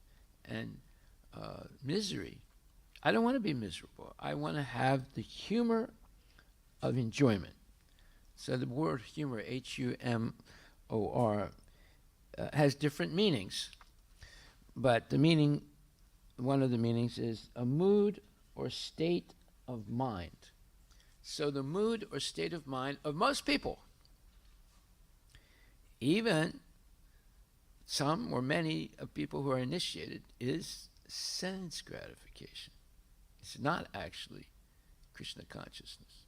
and misery. I don't want to be miserable. I want to have the humor of enjoyment. So the word humor, H-U-M-O-R, has different meanings. But the meaning, one of the meanings is a mood or state of mind. So the mood or state of mind of most people, even some or many of people who are initiated, is sense gratification. It's not actually Krishna consciousness.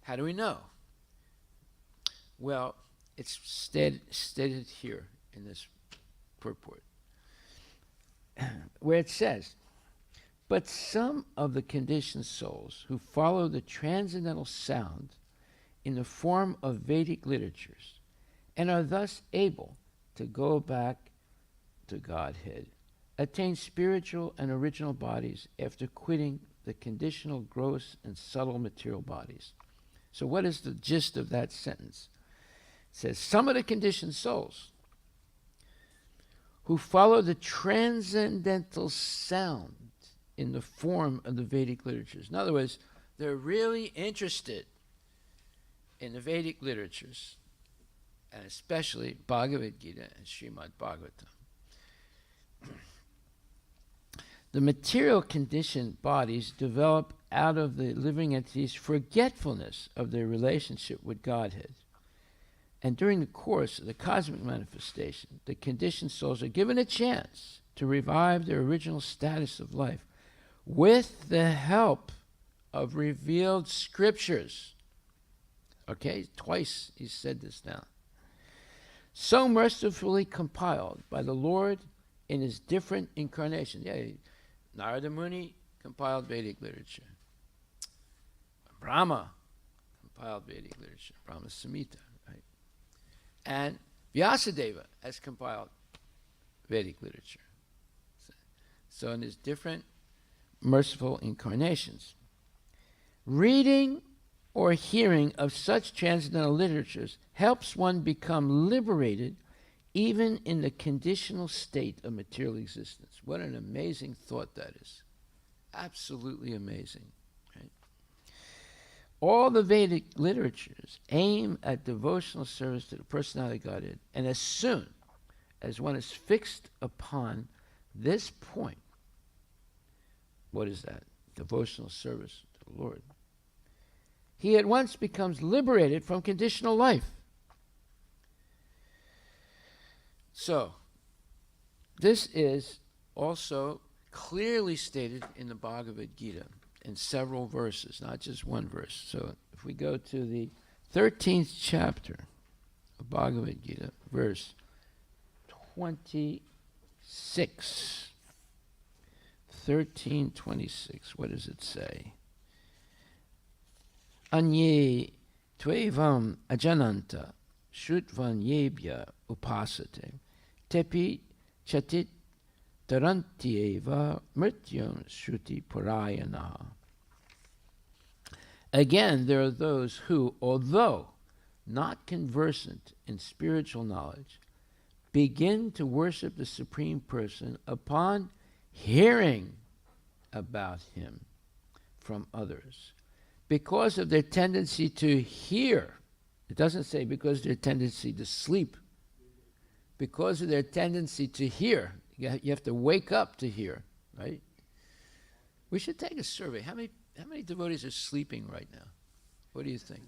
How do we know? Well, it's stated here in this purport, where it says, but some of the conditioned souls who follow the transcendental sound in the form of Vedic literatures and are thus able to go back to Godhead, attain spiritual and original bodies after quitting the conditional, gross, and subtle material bodies. So what is the gist of that sentence? It says, some of the conditioned souls who follow the transcendental sound in the form of the Vedic literatures. In other words, they're really interested in the Vedic literatures, and especially Bhagavad Gita and Srimad Bhagavatam. The material conditioned bodies develop out of the living entities' forgetfulness of their relationship with Godhead. And during the course of the cosmic manifestation, the conditioned souls are given a chance to revive their original status of life with the help of revealed scriptures. Okay, twice he said this now. So mercifully compiled by the Lord in his different incarnations. Yeah, Narada Muni compiled Vedic literature. Brahma compiled Vedic literature, Brahma Samhita, right? And Vyasadeva has compiled Vedic literature. So in his different merciful incarnations, reading or hearing of such transcendental literatures helps one become liberated even in the conditional state of material existence. What an amazing thought that is. Absolutely amazing. Right? All the Vedic literatures aim at devotional service to the personality of Godhead, and as soon as one is fixed upon this point, what is that? Devotional service to the Lord. He at once becomes liberated from conditional life. So, this is also clearly stated in the Bhagavad Gita in several verses, not just one verse. So, if we go to the 13th chapter of Bhagavad Gita, verse 26. 13:26. What does it say? Anye tvevam ajananta shrutvan yebhya upasate tepi chatit tarantieva mrityam shruti parayana. Again, there are those who, although not conversant in spiritual knowledge, begin to worship the Supreme Person upon hearing about him from others because of their tendency to hear. It doesn't say because of their tendency to sleep. Because of their tendency to hear. You have to wake up to hear, right? We should take a survey. How many devotees are sleeping right now? What do you think?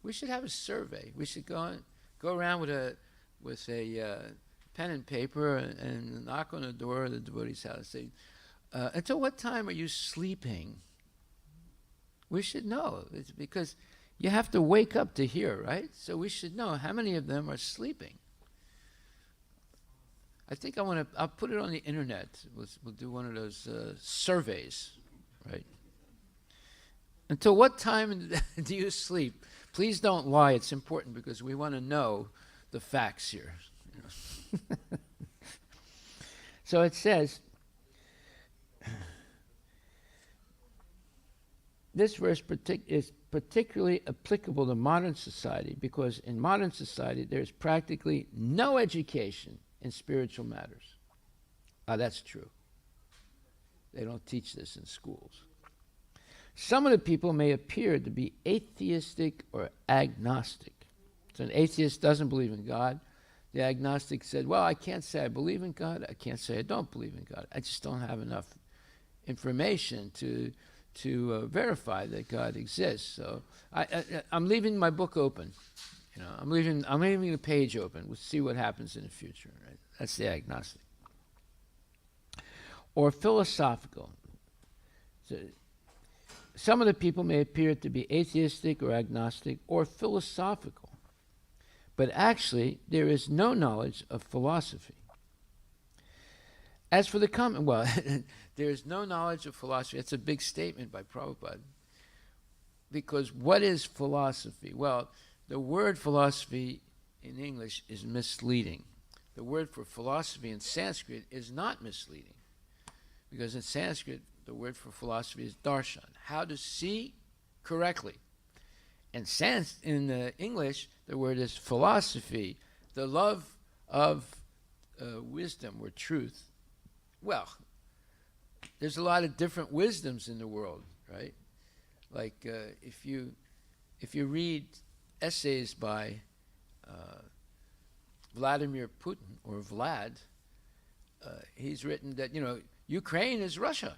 We should have a survey. We should go around with a pen and paper and knock on the door of the devotee's house. Say, until what time are you sleeping? We should know. It's because you have to wake up to hear, right? So we should know how many of them are sleeping. I think I'll put it on the internet. We'll do one of those surveys, right? Until what time do you sleep? Please don't lie. It's important because we want to know the facts here. You know? So it says, this verse is particularly applicable to modern society because in modern society there's practically no education in spiritual matters. That's true. They don't teach this in schools. Some of the people may appear to be atheistic or agnostic. So an atheist doesn't believe in God. The agnostic said, well, I can't say I believe in God. I can't say I don't believe in God. I just don't have enough information to verify that God exists. So I'm leaving my book open. You know, I'm leaving the page open. We'll see what happens in the future. Right? That's the agnostic. Or philosophical. So some of the people may appear to be atheistic or agnostic or philosophical, but actually there is no knowledge of philosophy. As for the common, well, there is no knowledge of philosophy. That's a big statement by Prabhupada. Because what is philosophy? Well, the word philosophy in English is misleading. The word for philosophy in Sanskrit is not misleading. Because in Sanskrit, the word for philosophy is darshan, how to see correctly. And in English, the word is philosophy, the love of wisdom or truth. Well, there's a lot of different wisdoms in the world, right? Like if you read essays by Vladimir Putin or Vlad, he's written that, Ukraine is Russia.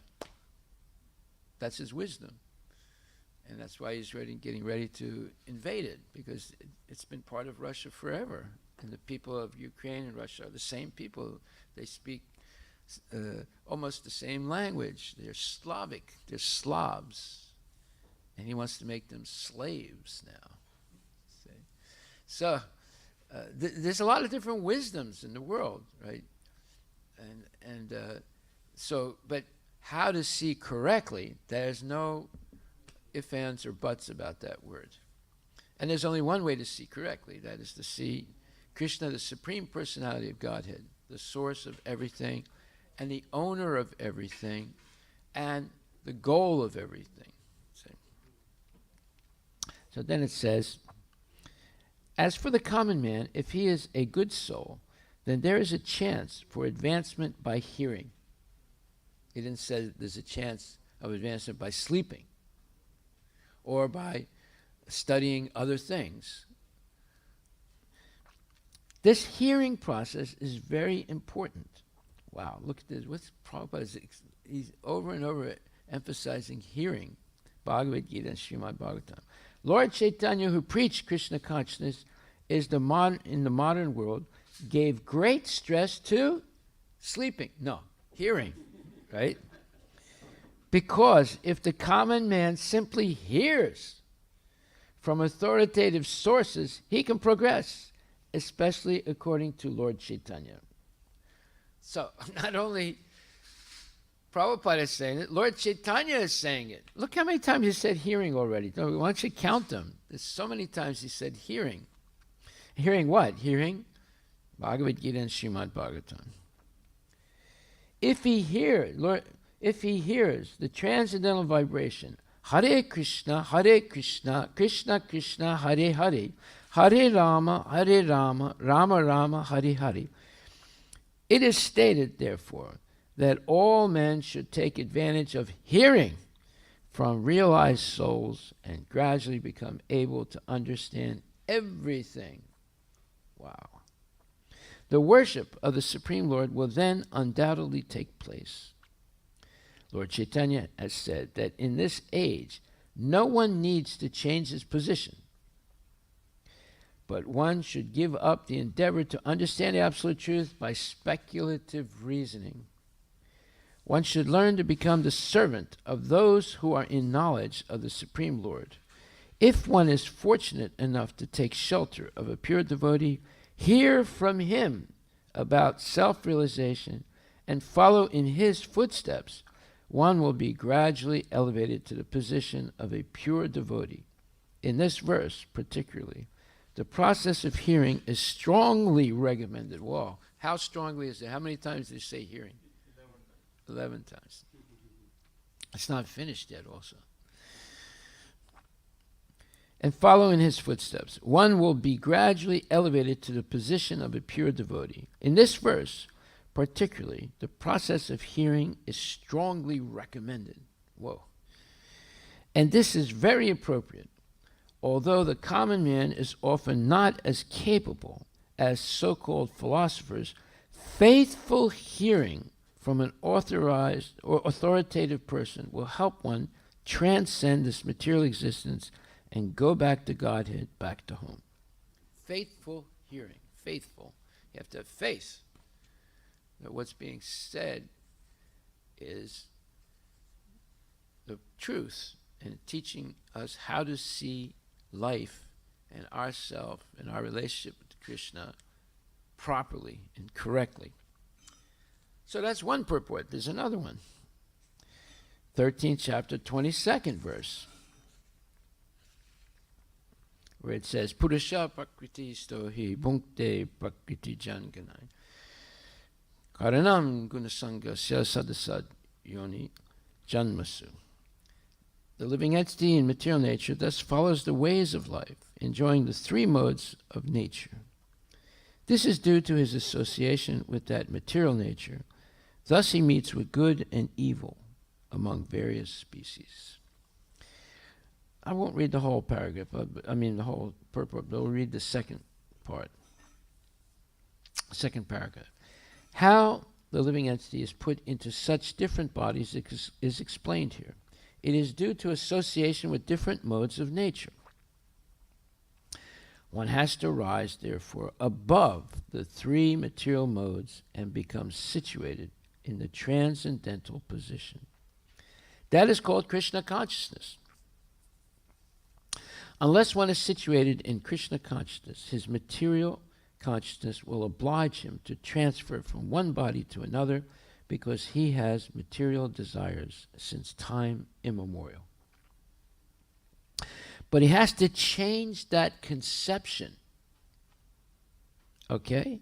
That's his wisdom. And that's why he's getting ready to invade it, because it's been part of Russia forever. And the people of Ukraine and Russia are the same people. They speak almost the same language. They're Slavic. They're Slavs. And he wants to make them slaves now. See? So there's a lot of different wisdoms in the world, right? But how to see correctly, there's no ifs, ands, or buts about that word. And there's only one way to see correctly. That is to see Krishna, the Supreme Personality of Godhead, the source of everything, and the owner of everything, and the goal of everything. See? So then it says, as for the common man, if he is a good soul, then there is a chance for advancement by hearing. He didn't say there's a chance of advancement by sleeping or by studying other things. This hearing process is very important. Wow, look at this. What's Prabhupada? He's over and over emphasizing hearing. Bhagavad Gita and Srimad Bhagavatam. Lord Chaitanya, who preached Krishna consciousness, in the modern world, gave great stress to sleeping. No, hearing, right? Because if the common man simply hears from authoritative sources, he can progress, especially according to Lord Chaitanya. So, not only Prabhupada is saying it, Lord Chaitanya is saying it. Look how many times he said hearing already. Why don't you count them? There's so many times he said hearing. Hearing what? Hearing Bhagavad Gita and Srimad Bhagavatam. If he hears the transcendental vibration, Hare Krishna, Krishna Krishna, Hare Hare, Hare Rama, Rama Rama, Hare Hare. It is stated, therefore, that all men should take advantage of hearing from realized souls and gradually become able to understand everything. Wow. The worship of the Supreme Lord will then undoubtedly take place. Lord Chaitanya has said that in this age, no one needs to change his position, but one should give up the endeavor to understand the absolute truth by speculative reasoning. One should learn to become the servant of those who are in knowledge of the Supreme Lord. If one is fortunate enough to take shelter of a pure devotee, hear from him about self-realization, and follow in his footsteps, one will be gradually elevated to the position of a pure devotee. In this verse, particularly, the process of hearing is strongly recommended. Whoa, how strongly is it? How many times did he say hearing? 11 times. It's not finished yet also. And follow in his footsteps. One will be gradually elevated to the position of a pure devotee. In this verse, particularly, the process of hearing is strongly recommended. Whoa. And this is very appropriate. Although the common man is often not as capable as so-called philosophers, faithful hearing from an authorized or authoritative person will help one transcend this material existence and go back to Godhead, back to home. Faithful hearing. Faithful. You have to have faith that what's being said is the truth and teaching us how to see life and ourself and our relationship with Krishna properly and correctly. So that's one purport. There's another one. 13th chapter, 22nd verse, where it says, Purusha prakriti stohi bhunkte prakriti janganai karanam gunasanga sadasad yoni janmasu. The living entity in material nature thus follows the ways of life, enjoying the three modes of nature. This is due to his association with that material nature. Thus he meets with good and evil among various species. I won't read the whole paragraph, the whole purport, but I'll read the second part. Second paragraph. How the living entity is put into such different bodies is explained here. It is due to association with different modes of nature. One has to rise, therefore, above the three material modes and become situated in the transcendental position. That is called Krishna consciousness. Unless one is situated in Krishna consciousness, his material consciousness will oblige him to transfer from one body to another because he has material desires since time immemorial. But he has to change that conception. Okay?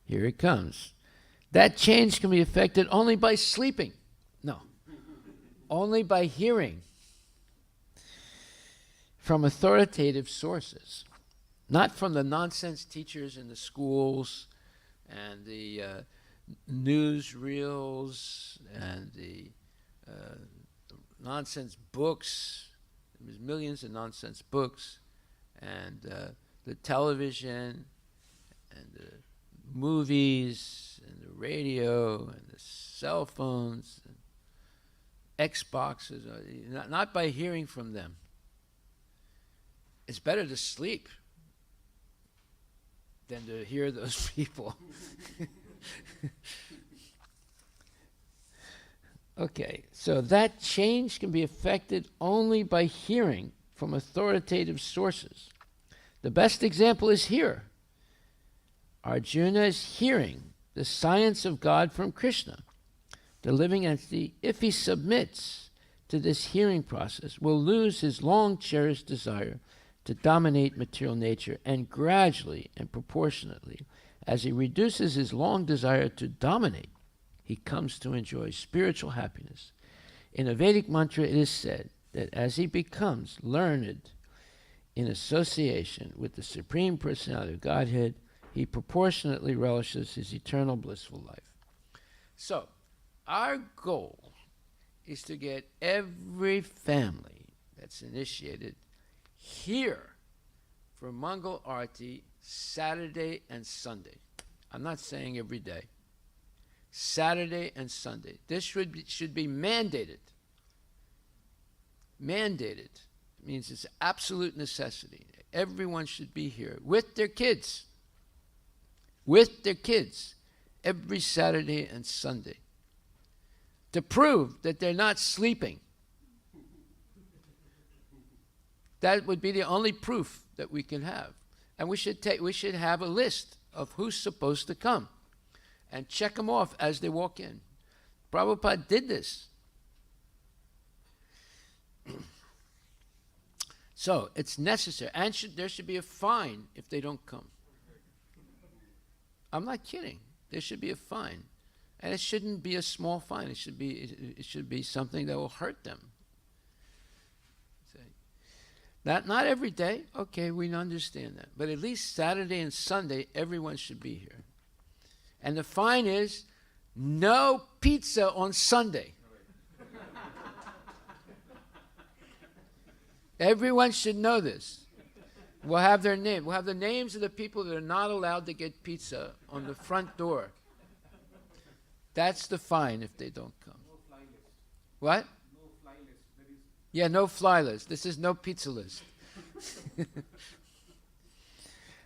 Here it comes. That change can be effected only by sleeping. No. Only by hearing from authoritative sources. Not from the nonsense teachers in the schools and the newsreels and the nonsense books. There's millions of nonsense books and the television and the movies and the radio and the cell phones and Xboxes. Not by hearing from them. It's better to sleep than to hear those people. Okay, so that change can be effected only by hearing from authoritative sources. The best example is here. Arjuna is hearing the science of God from Krishna. The living entity, if he submits to this hearing process, will lose his long-cherished desire to dominate material nature, and gradually and proportionately, as he reduces his long desire to dominate, he comes to enjoy spiritual happiness. In a Vedic mantra, it is said that as he becomes learned in association with the Supreme Personality of Godhead, he proportionately relishes his eternal blissful life. So, our goal is to get every family that's initiated here for Mangala Aarti Saturday and Sunday. I'm not saying every day. Saturday and Sunday. This should be mandated. Mandated means it's absolute necessity. Everyone should be here with their kids. With their kids every Saturday and Sunday to prove that they're not sleeping. That would be the only proof that we can have. And we should have a list of who's supposed to come and check them off as they walk in. Prabhupada did this. So it's necessary. And there should be a fine if they don't come. I'm not kidding. There should be a fine. And it shouldn't be a small fine. It should be something that will hurt them. Not every day. Okay, we understand that. But at least Saturday and Sunday, everyone should be here. And the fine is no pizza on Sunday. Everyone should know this. We'll have their name. We'll have the names of the people that are not allowed to get pizza on the front door. That's the fine if they don't come. No fly list. What? No fly list. Yeah, no fly list. This is no pizza list.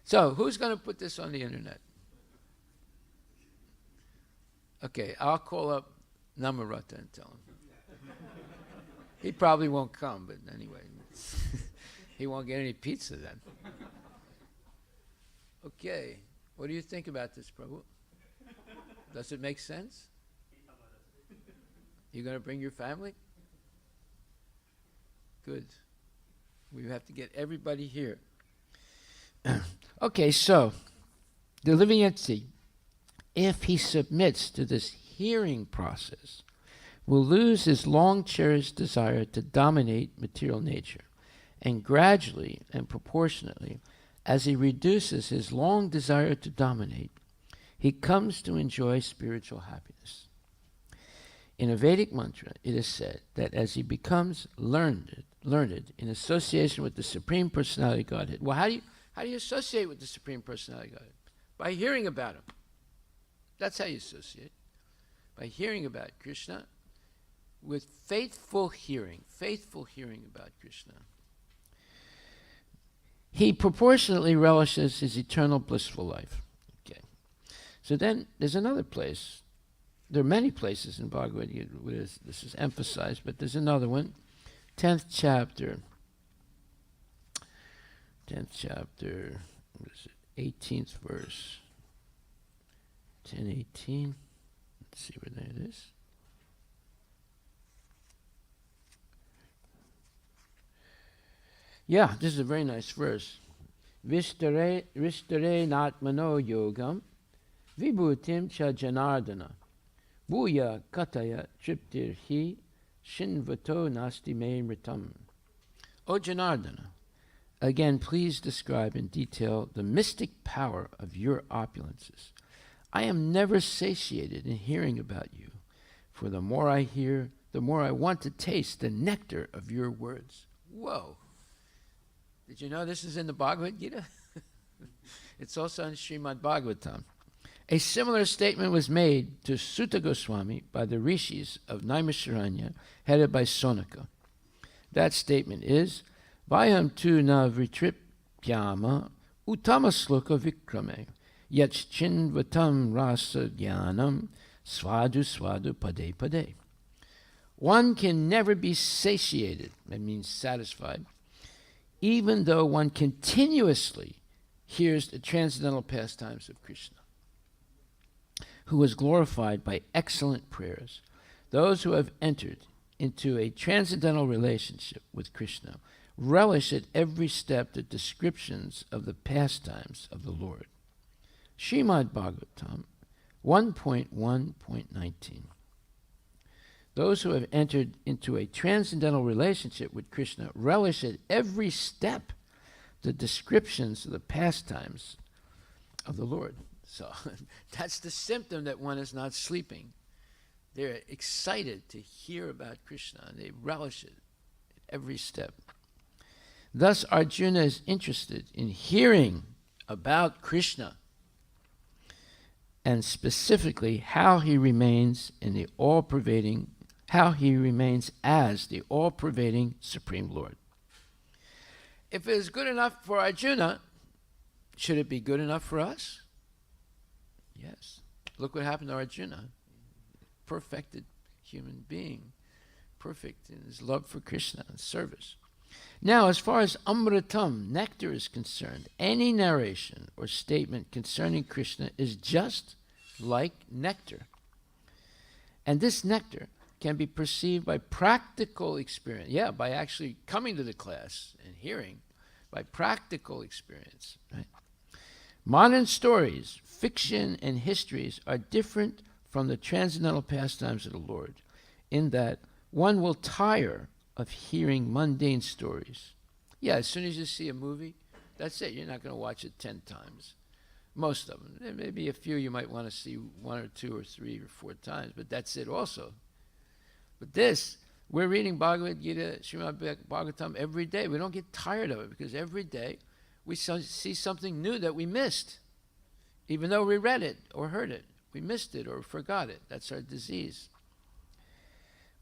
So, who's going to put this on the internet? Okay, I'll call up Namarata and tell him. He probably won't come, but anyway. He won't get any pizza then. Okay. What do you think about this, Prabhu? Does it make sense? You going to bring your family? Good. We have to get everybody here. Okay, so the living entity, if he submits to this hearing process, will lose his long-cherished desire to dominate material nature, and gradually and proportionately, as he reduces his long desire to dominate, he comes to enjoy spiritual happiness. In a Vedic mantra, it is said that as he becomes learned in association with the Supreme Personality Godhead. Well, how do you associate with the Supreme Personality Godhead? By hearing about him. That's how you associate. By hearing about Krishna, with faithful hearing about Krishna. He proportionately relishes his eternal blissful life. Okay. So then there's another place. There are many places in Bhagavad Gita where this is emphasized, but there's another one. 10th chapter, what is it? 18th verse. 10:18. Let's see where that is. Yeah, this is a very nice verse. Vishtare natmano yogam vibhutim cha janardana bhuya kataya triptir hi shinvato nasti me mritam. O Janardana, again please describe in detail the mystic power of your opulences. I am never satiated in hearing about you, for the more I hear, the more I want to taste the nectar of your words. Whoa. Did you know this is in the Bhagavad Gita? It's also in Srimad Bhagavatam. A similar statement was made to Sutta Goswami by the rishis of Naimisharanya, headed by Sonaka. That statement is, Vayam tu na vitripyama uttama sloka vikrame yachchinvatam rasa jnanam svadu svadu pade pade. One can never be satiated, that means satisfied, even though one continuously hears the transcendental pastimes of Krishna, who was glorified by excellent prayers. Those who have entered into a transcendental relationship with Krishna relish at every step the descriptions of the pastimes of the Lord. Srimad Bhagavatam 1.1.19. Those who have entered into a transcendental relationship with Krishna relish at every step the descriptions of the pastimes of the Lord. So that's the symptom that one is not sleeping. They're excited to hear about Krishna, and they relish it at every step. Thus, Arjuna is interested in hearing about Krishna, and specifically how he remains in the all-pervading, how he remains as the all-pervading Supreme Lord. If it is good enough for Arjuna, should it be good enough for us? Yes. Look what happened to Arjuna. Perfected human being. Perfect in his love for Krishna and service. Now, as far as Amritam, nectar, is concerned, any narration or statement concerning Krishna is just like nectar. And this nectar can be perceived by practical experience. Yeah, by actually coming to the class and hearing, by practical experience. Right? Modern stories, fiction, and histories are different from the transcendental pastimes of the Lord, in that one will tire of hearing mundane stories. Yeah, as soon as you see a movie, that's it. You're not going to watch it 10 times. Most of them. There may be a few you might want to see 1 or 2 or 3 or 4 times, but that's it also. But this, we're reading Bhagavad Gita, Srimad Bhagavatam every day. We don't get tired of it because every day we see something new that we missed. Even though we read it or heard it, we missed it or forgot it. That's our disease.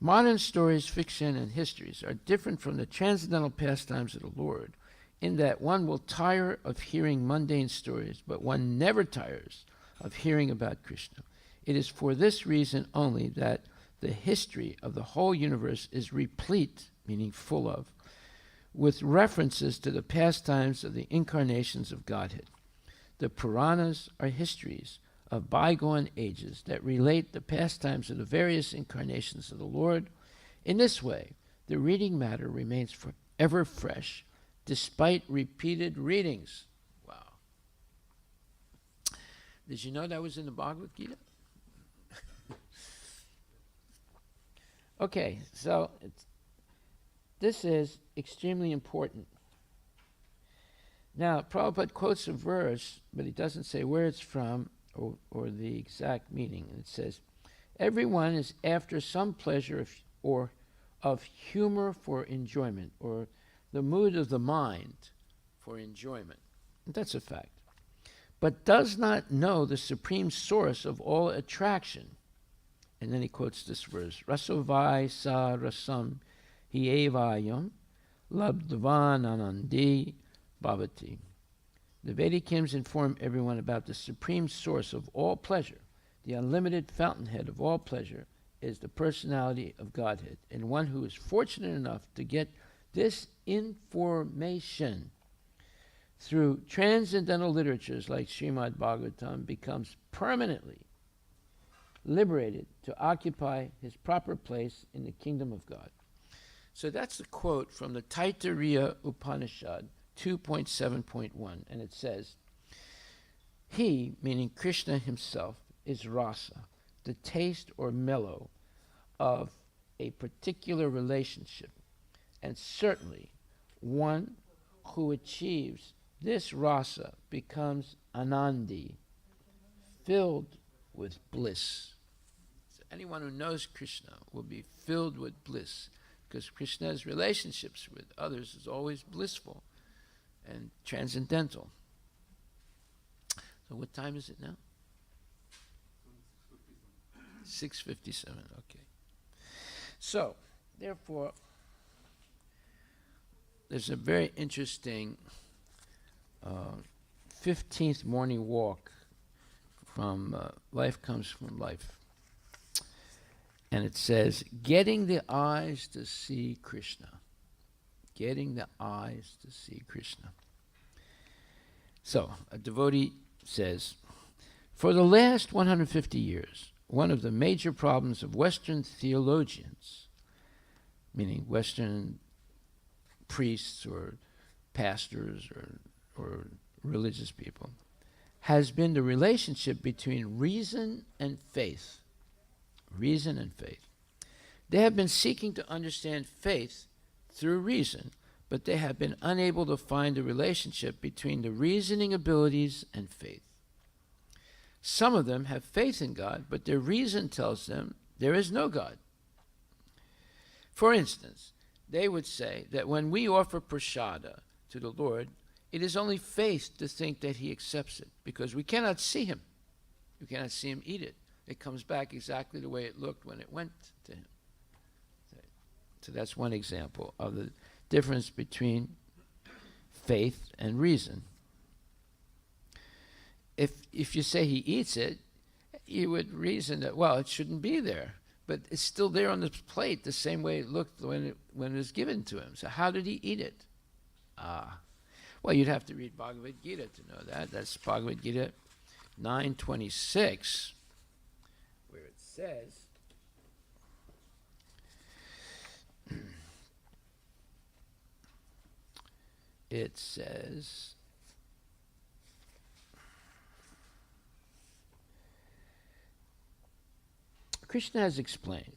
Modern stories, fiction, and histories are different from the transcendental pastimes of the Lord, in that one will tire of hearing mundane stories, but one never tires of hearing about Krishna. It is for this reason only that the history of the whole universe is replete, meaning full of, with references to the pastimes of the incarnations of Godhead. The Puranas are histories of bygone ages that relate the pastimes of the various incarnations of the Lord. In this way, the reading matter remains forever fresh, despite repeated readings. Wow. Did you know that was in the Bhagavad Gita? Okay, so this is extremely important. Now, Prabhupada quotes a verse, but he doesn't say where it's from or the exact meaning. It says, everyone is after some pleasure or of humor for enjoyment, or the mood of the mind for enjoyment. And that's a fact. But does not know the supreme source of all attraction. And then he quotes this verse, Rasovai sa rasam hievayam labdhavan anandi bhavati. The Vedic hymns inform everyone about the supreme source of all pleasure. The unlimited fountainhead of all pleasure is the personality of Godhead. And one who is fortunate enough to get this information through transcendental literatures like Srimad Bhagavatam becomes permanently liberated to occupy his proper place in the kingdom of God. So that's a quote from the Taittiriya Upanishad 2.7.1, and it says, he, meaning Krishna himself, is rasa, the taste or mellow of a particular relationship, and certainly one who achieves this rasa becomes anandi, filled with bliss. So anyone who knows Krishna will be filled with bliss, because Krishna's relationships with others is always blissful and transcendental. So what time is it now? 6:57, okay. So, therefore, there's a very interesting 15th morning walk from Life Comes from Life. And it says, getting the eyes to see Krishna. Getting the eyes to see Krishna. So, a devotee says, for the last 150 years, one of the major problems of Western theologians, meaning Western priests or pastors or religious people, has been the relationship between reason and faith. Reason and faith. They have been seeking to understand faith through reason, but they have been unable to find the relationship between the reasoning abilities and faith. Some of them have faith in God, but their reason tells them there is no God. For instance, they would say that when we offer prasada to the Lord, it is only faith to think that he accepts it, because we cannot see him. We cannot see him eat it. It comes back exactly the way it looked when it went to him. So that's one example of the difference between faith and reason. If you say he eats it, you would reason that, well, it shouldn't be there. But it's still there on the plate the same way it looked when it was given to him. So how did he eat it? Well, you'd have to read Bhagavad Gita to know that. That's Bhagavad Gita 9:26, where it says, Krishna has explained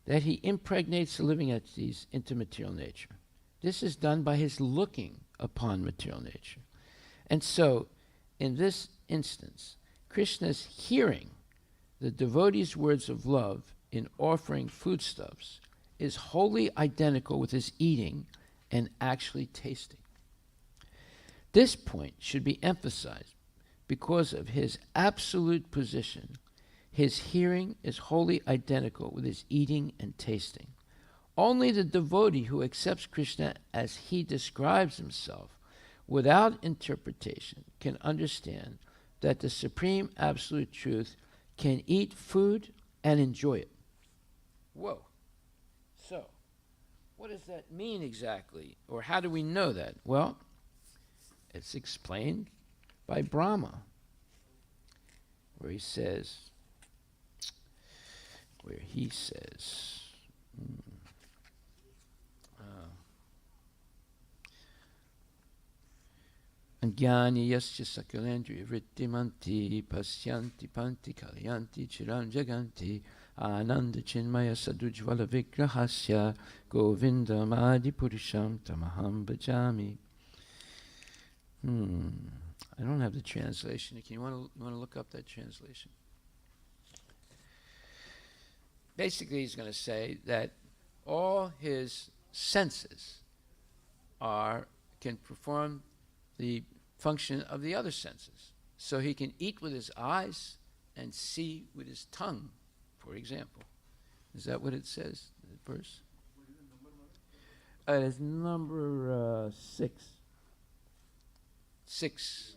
that he impregnates the living entities into material nature. This is done by his looking upon material nature. And so, in this instance, Krishna's hearing the devotee's words of love in offering foodstuffs is wholly identical with his eating and actually tasting. This point should be emphasized because of his absolute position. His hearing is wholly identical with his eating and tasting. Only the devotee who accepts Krishna as he describes himself without interpretation can understand that the supreme absolute truth can eat food and enjoy it. Whoa. So, what does that mean exactly? Or how do we know that? Well, it's explained by Brahma, where he says, Angyani yasya sakalendriya vrittimanti pasyanti panti kalyanti chiram jaganti ananda chinmaya sadujvala vigrahasya govindam adi purusham tamaham bhajami. I don't have the translation. You want to look up that translation? Basically, he's going to say that all his senses can perform the function of the other senses. So he can eat with his eyes and see with his tongue, for example. Is that what it says, the verse? It's number 6. 6.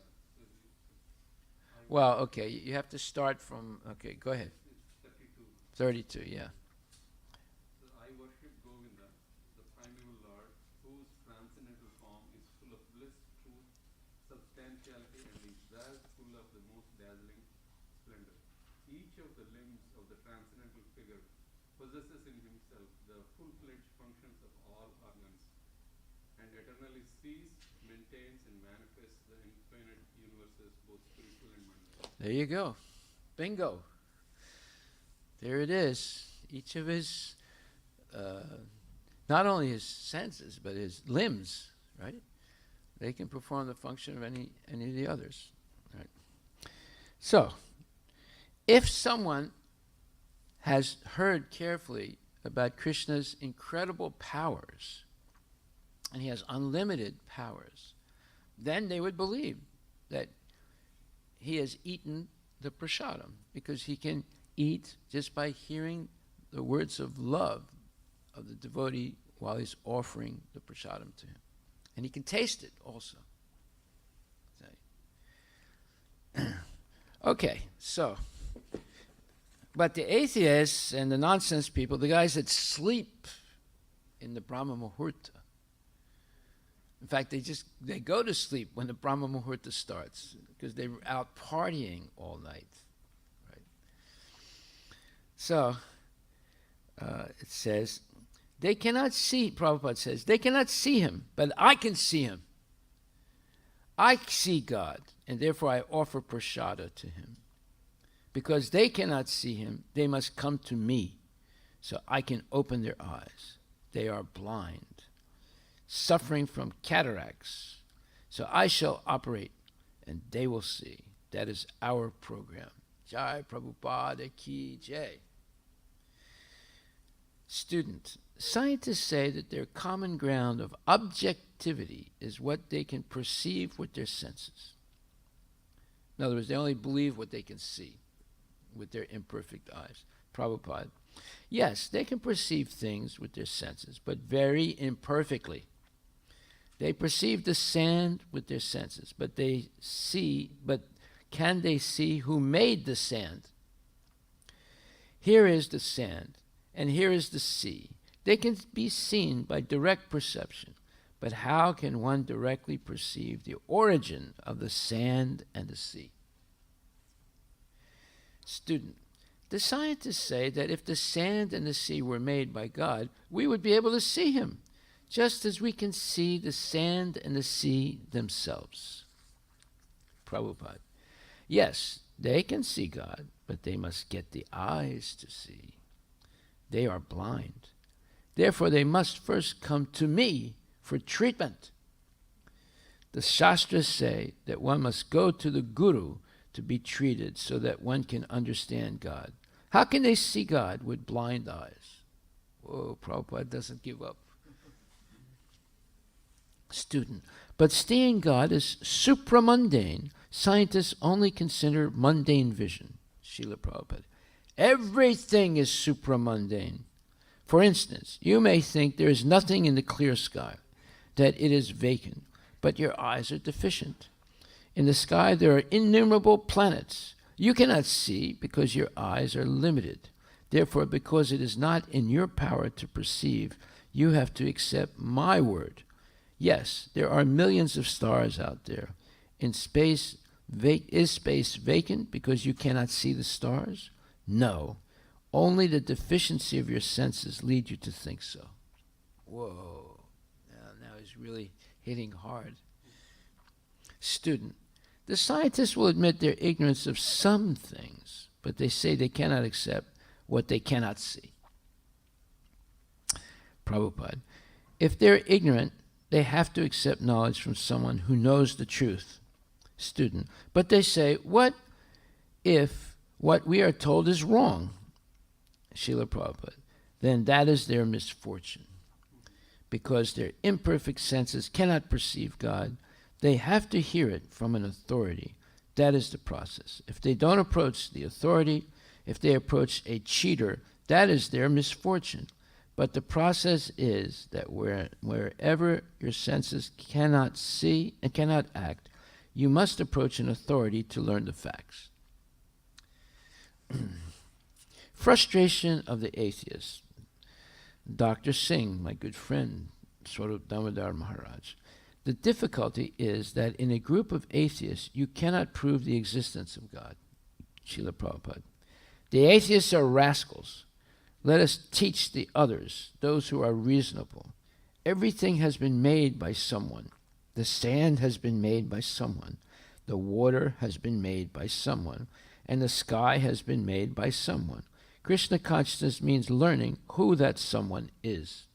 Well, okay, you have to start from, okay, go ahead. 32, yeah. So I worship Govinda, the primeval Lord, whose transcendental form is full of bliss, truth, substantiality, and is thus full of the most dazzling splendor. Each of the limbs of the transcendental figure possesses in himself the full-fledged functions of all organs, and eternally sees, maintains, and manifests the infinite universes, both spiritual and mundane. There you go. Bingo. There it is. Each of his, not only his senses, but his limbs, right? They can perform the function of any of the others. Right? So, if someone has heard carefully about Krishna's incredible powers, and he has unlimited powers, then they would believe that he has eaten the prasadam, because he can eat just by hearing the words of love of the devotee while he's offering the prasadam to him. And he can taste it also. Okay, so, but the atheists and the nonsense people, the guys that sleep in the Brahma Muhurta, in fact, they go to sleep when the Brahma Muhurta starts, because they're out partying all night. So, it says, they cannot see, Prabhupada says, they cannot see him, but I can see him. I see God, and therefore I offer prasada to him. Because they cannot see him, they must come to me, so I can open their eyes. They are blind, suffering from cataracts, so I shall operate, and they will see. That is our program. Jai Prabhupada Ki Jai. Student, scientists say that their common ground of objectivity is what they can perceive with their senses. In other words, they only believe what they can see with their imperfect eyes. Prabhupada, yes, they can perceive things with their senses, but very imperfectly. They perceive the sand with their senses, but can they see who made the sand? Here is the sand, and here is the sea. They can be seen by direct perception, but how can one directly perceive the origin of the sand and the sea? Student, the scientists say that if the sand and the sea were made by God, we would be able to see him, just as we can see the sand and the sea themselves. Prabhupada, yes, they can see God, but they must get the eyes to see. They are blind. Therefore, they must first come to me for treatment. The Shastras say that one must go to the Guru to be treated so that one can understand God. How can they see God with blind eyes? Whoa, Prabhupada doesn't give up. Student, but seeing God is supramundane. Scientists only consider mundane vision. Srila Prabhupada. Everything is supramundane. For instance, you may think there is nothing in the clear sky, that it is vacant, but your eyes are deficient. In the sky there are innumerable planets. You cannot see because your eyes are limited. Therefore, because it is not in your power to perceive, you have to accept my word. Yes, there are millions of stars out there. In space, is space vacant because you cannot see the stars? No. Only the deficiency of your senses lead you to think so. Whoa. Now he's really hitting hard. Student, the scientists will admit their ignorance of some things, but they say they cannot accept what they cannot see. Prabhupada, if they're ignorant, they have to accept knowledge from someone who knows the truth. Student, but they say, what if what we are told is wrong? Srila Prabhupada, then that is their misfortune. Because their imperfect senses cannot perceive God, they have to hear it from an authority. That is the process. If they don't approach the authority, if they approach a cheater, that is their misfortune. But the process is that wherever your senses cannot see and cannot act, you must approach an authority to learn the facts. Frustration of the atheist. Dr. Singh, my good friend, Swarup Damodar Maharaj. The difficulty is that in a group of atheists, you cannot prove the existence of God. Srila Prabhupada. The atheists are rascals. Let us teach the others, those who are reasonable. Everything has been made by someone. The sand has been made by someone. The water has been made by someone. And the sky has been made by someone. Krishna consciousness means learning who that someone is.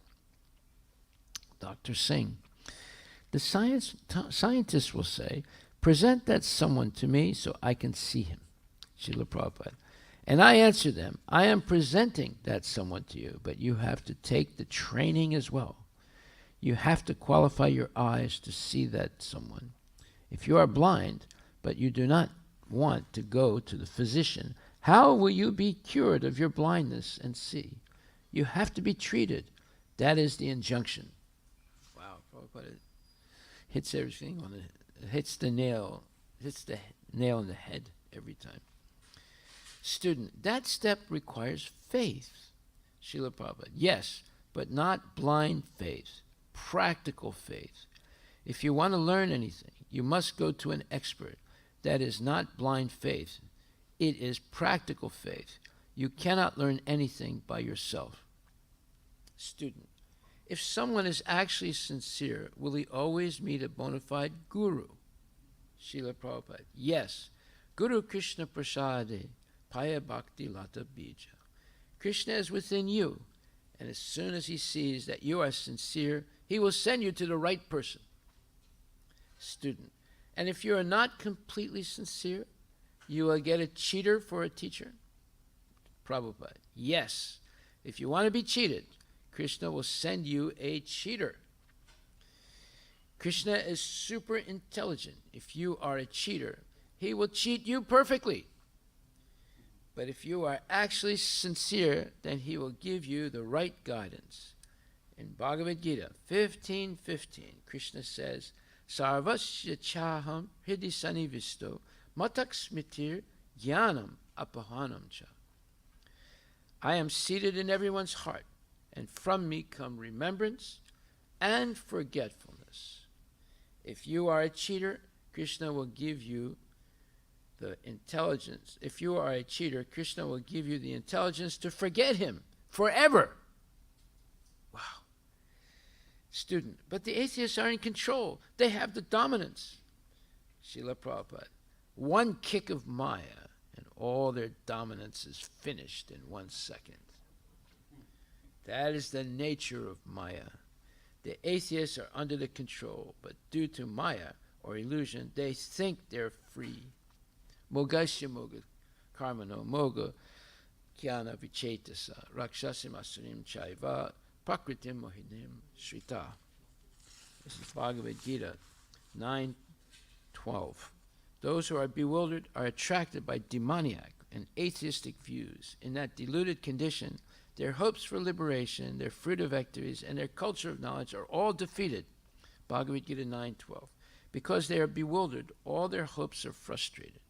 Dr. Singh. The scientists will say, present that someone to me so I can see him. Srila Prabhupada. And I answer them, I am presenting that someone to you, but you have to take the training as well. You have to qualify your eyes to see that someone. If you are blind, but you do not want to go to the physician, how will you be cured of your blindness and see? You have to be treated. That is the injunction. Wow, Prabhupada hits everything on it. Hits the nail in the head every time. Student, that step requires faith. Srila Prabhupada, yes, but not blind faith, practical faith. If you want to learn anything, you must go to an expert. That is not blind faith. It is practical faith. You cannot learn anything by yourself. Student, if someone is actually sincere, will he always meet a bona fide guru? Srila Prabhupada, yes. Guru Krishna Prasade, Paya Bhakti Lata Bija. Krishna is within you, and as soon as he sees that you are sincere, he will send you to the right person. Student, and if you are not completely sincere, you will get a cheater for a teacher? Prabhupada, yes. If you want to be cheated, Krishna will send you a cheater. Krishna is super intelligent. If you are a cheater, he will cheat you perfectly. But if you are actually sincere, then he will give you the right guidance. In Bhagavad Gita 15:15, Krishna says, Sarvasya chaham hridhi sanivisto matak smitir jnanam apahanam cha. I am seated in everyone's heart, and from me come remembrance and forgetfulness. If you are a cheater, Krishna will give you the intelligence. If you are a cheater, Krishna will give you the intelligence to forget him forever. Wow. Student, but the atheists are in control. They have the dominance. Srila Prabhupada, one kick of Maya and all their dominance is finished in 1 second. That is the nature of Maya. The atheists are under the control, but due to Maya or illusion, they think they're free. Mogasya moga karmano moga kyana vichetasa rakshasim asurim chaiva prakritim mohinim shrita. This is Bhagavad Gita 9:12. Those who are bewildered are attracted by demoniac and atheistic views. In that deluded condition, their hopes for liberation, their fruit of victories, and their culture of knowledge are all defeated. Bhagavad Gita 9:12. Because they are bewildered, all their hopes are frustrated.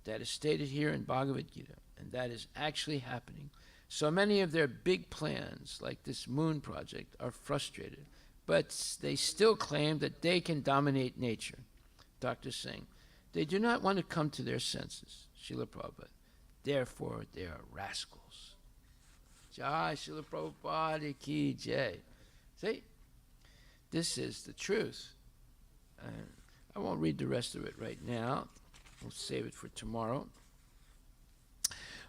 That is stated here in Bhagavad Gita, and that is actually happening. So many of their big plans, like this moon project, are frustrated, but they still claim that they can dominate nature. Dr. Singh, they do not want to come to their senses, Srila Prabhupada. Therefore, they are rascals. Jai Srila Prabhupada ki jai. See, this is the truth. I won't read the rest of it right now. We'll save it for tomorrow.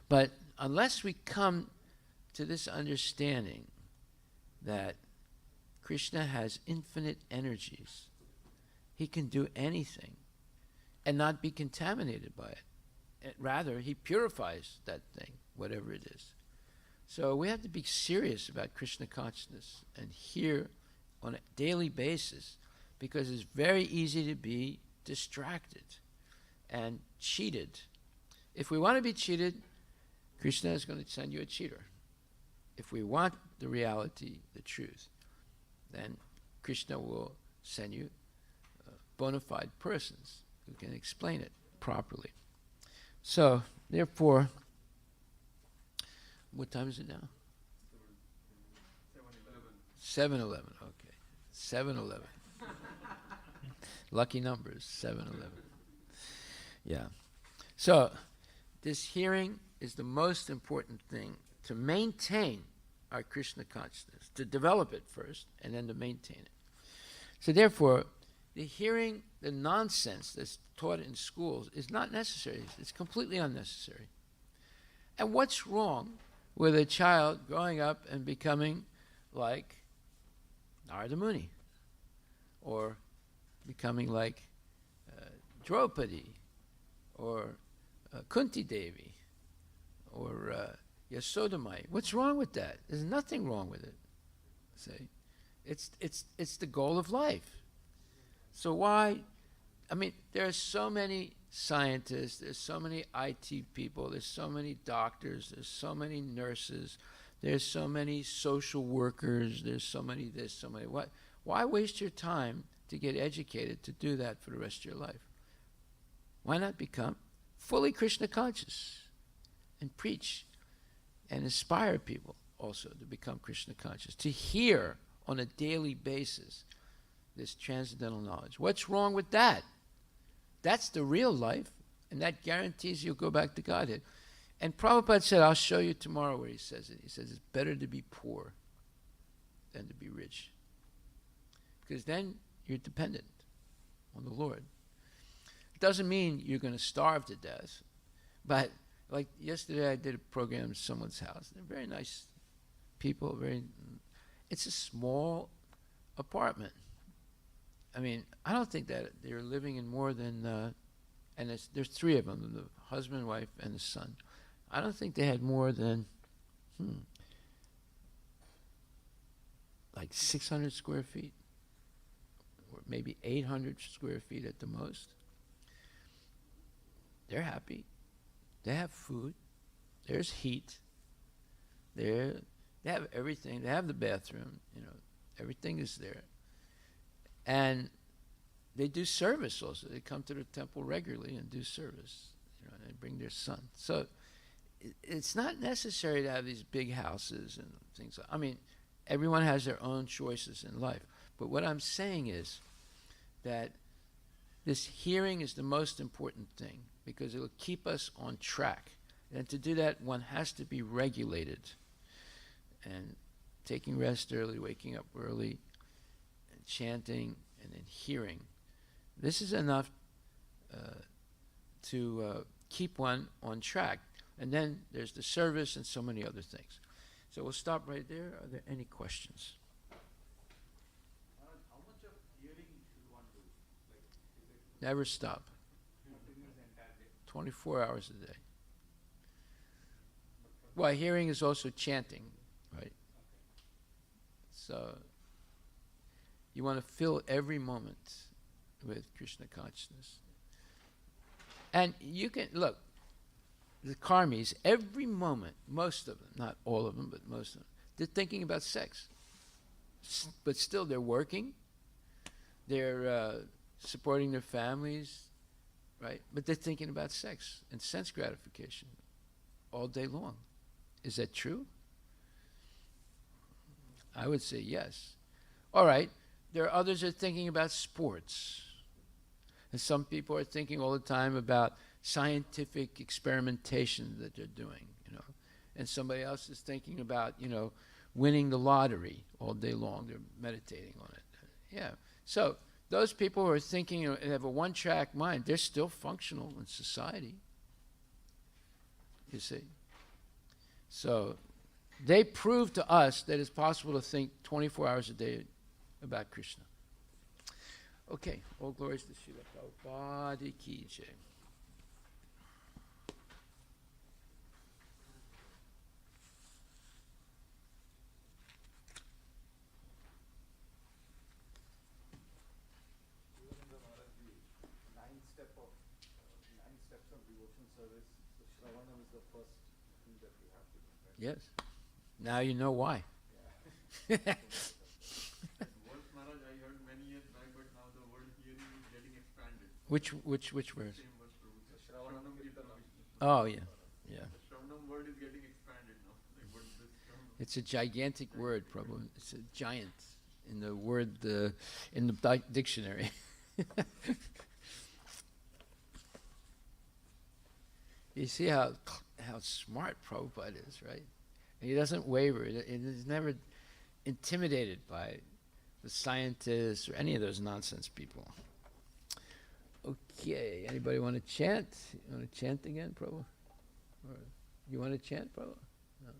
But unless we come to this understanding that Krishna has infinite energies, he can do anything and not be contaminated by it. Rather, he purifies that thing, whatever it is. So we have to be serious about Krishna consciousness and hear on a daily basis, because it's very easy to be distracted and cheated. If we want to be cheated, Krishna is going to send you a cheater. If we want the reality, the truth, then Krishna will send you bona fide persons who can explain it properly. So, therefore, what time is it now? 7:11. Okay. 7:11. Lucky numbers, 7:11. Yeah. So, this hearing is the most important thing to maintain our Krishna consciousness, to develop it first and then to maintain it. So therefore, the hearing the nonsense that's taught in schools is not necessary. It's completely unnecessary. And what's wrong with a child growing up and becoming like Narada Muni, or becoming like Draupadi, or Kunti Devi, or Yasodamai? What's wrong with that? There's nothing wrong with it. See, it's the goal of life. So why? I mean, there are so many scientists, there's so many IT people, there's so many doctors, there's so many nurses, there's so many social workers, there's so many this, so many what. Why waste your time to get educated to do that for the rest of your life? Why not become fully Krishna conscious and preach and inspire people also to become Krishna conscious, to hear on a daily basis this transcendental knowledge? What's wrong with that? That's the real life, and that guarantees you'll go back to Godhead. And Prabhupada said, I'll show you tomorrow where he says it. He says it's better to be poor than to be rich, because then you're dependent on the Lord. It doesn't mean you're going to starve to death, but like yesterday I did a program in someone's house. They're very nice people. It's a small apartment. I mean, I don't think that they're living in more than, and there's three of them, the husband, wife, and the son. I don't think they had more than, like 600 square feet, or maybe 800 square feet at the most. They're happy. They have food. There's heat. They have everything. They have the bathroom. Everything is there. And they do service also. They come to the temple regularly and do service. And they bring their son. So it's not necessary to have these big houses and things. I mean, everyone has their own choices in life. But what I'm saying is that this hearing is the most important thing, because it will keep us on track. And to do that, one has to be regulated. And taking rest early, waking up early, and chanting, and then hearing. This is enough to keep one on track. And then there's the service and so many other things. So we'll stop right there. Are there any questions? How much of hearing should one do? Like, is it Never stop. continuous the entire day? 24 hours a day. Well, hearing is also chanting, right? So you want to fill every moment with Krishna consciousness. And you can, look, the karmis, every moment, most of them, not all of them, but most of them, they're thinking about sex. But still they're working, they're supporting their families, right? But they're thinking about sex and sense gratification all day long. Is that true? I would say yes. All right. There are others that are thinking about sports. And some people are thinking all the time about scientific experimentation that they're doing, you know. And somebody else is thinking about, you know, winning the lottery all day long. They're meditating on it. Yeah. So those people who are thinking and have a one-track mind, they're still functional in society. You see? So they prove to us that it's possible to think 24 hours a day about Krishna. Okay, all glories to Srila Prabhupada ki jai. Nine steps of devotion service. So Shravanam is the first thing that we have to do. Right? Yes. Now you know why. Word Maharaj, I heard many years back, but now the word hearing is getting expanded. Which verse? Same word, Prabhu. Shravanam Kirtanam. Oh yeah, yeah. The Shravanam word is getting expanded now. Like what this Shravanam. It's a gigantic word, Prabhu. It's a giant in the word in the dictionary. You see how smart Prabhupada is, right? And he doesn't waver. He's never intimidated by the scientists or any of those nonsense people. Okay, anybody want to chant? You want to chant again, Prabhu? Or you want to chant, Prabhu? No.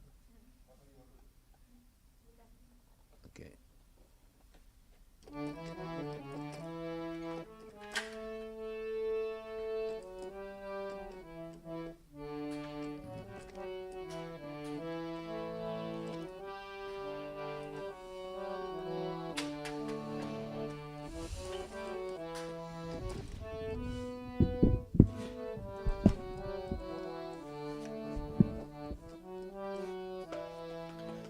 Okay.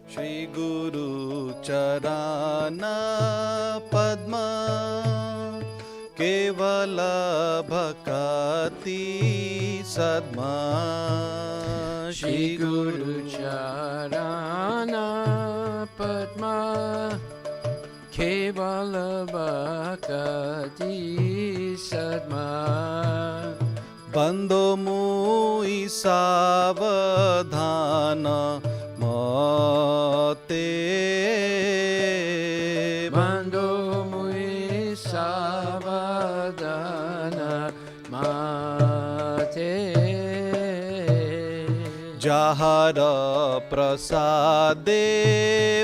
Shri Guru Charana Padma Kevala Bhakati Sadma Shri Guru Charana Padma Kevala Bhakati Sadma Bando Mui Savadhana Mate Bando Mui Savadana Mate Jahara Prasade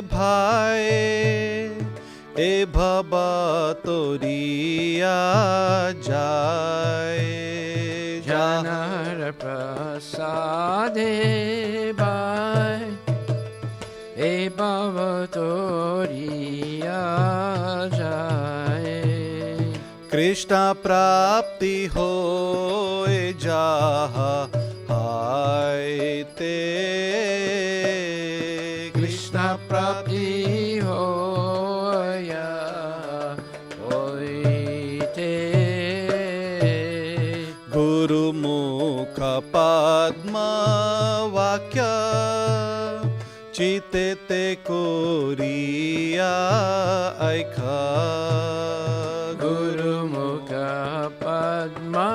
Bhai E Bhaba Toriya Jai Janar Prasade Bhai E Bhavatoriya Jai Krishna Prapti Hoye Jaha Hai Te Krishna Prapti Hoya Hoite Guru Mukha Padma Vakya Chite Te Koriya Aikha Guru Mukha Padma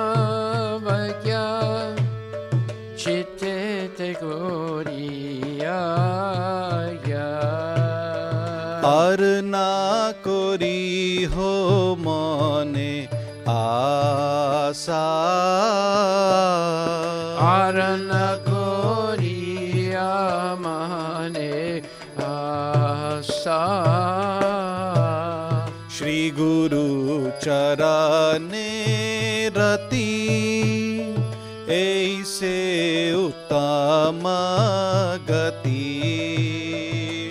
Vakya Chitte Te Koriya Arna Kori Ho Mane Asa Arana Koriya Mane Asa Shri Guru Charane Rati Aise Uttama Gati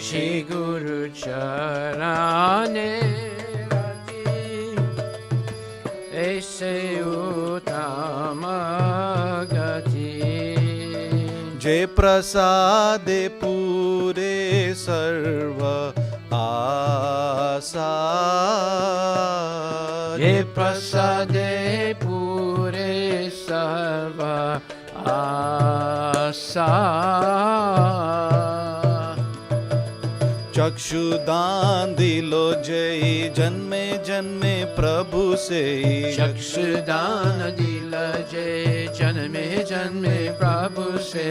Shri Guru Charane Rati Aise Uttama Gati Je Prasade Pure Sarva Asa Ye Prasade Pure Sarva Asa चक्षुदान दिलो जय जन्मे जन्मे प्रभु से चक्षुदान दिल जय जन्मे जन्मे प्रभु से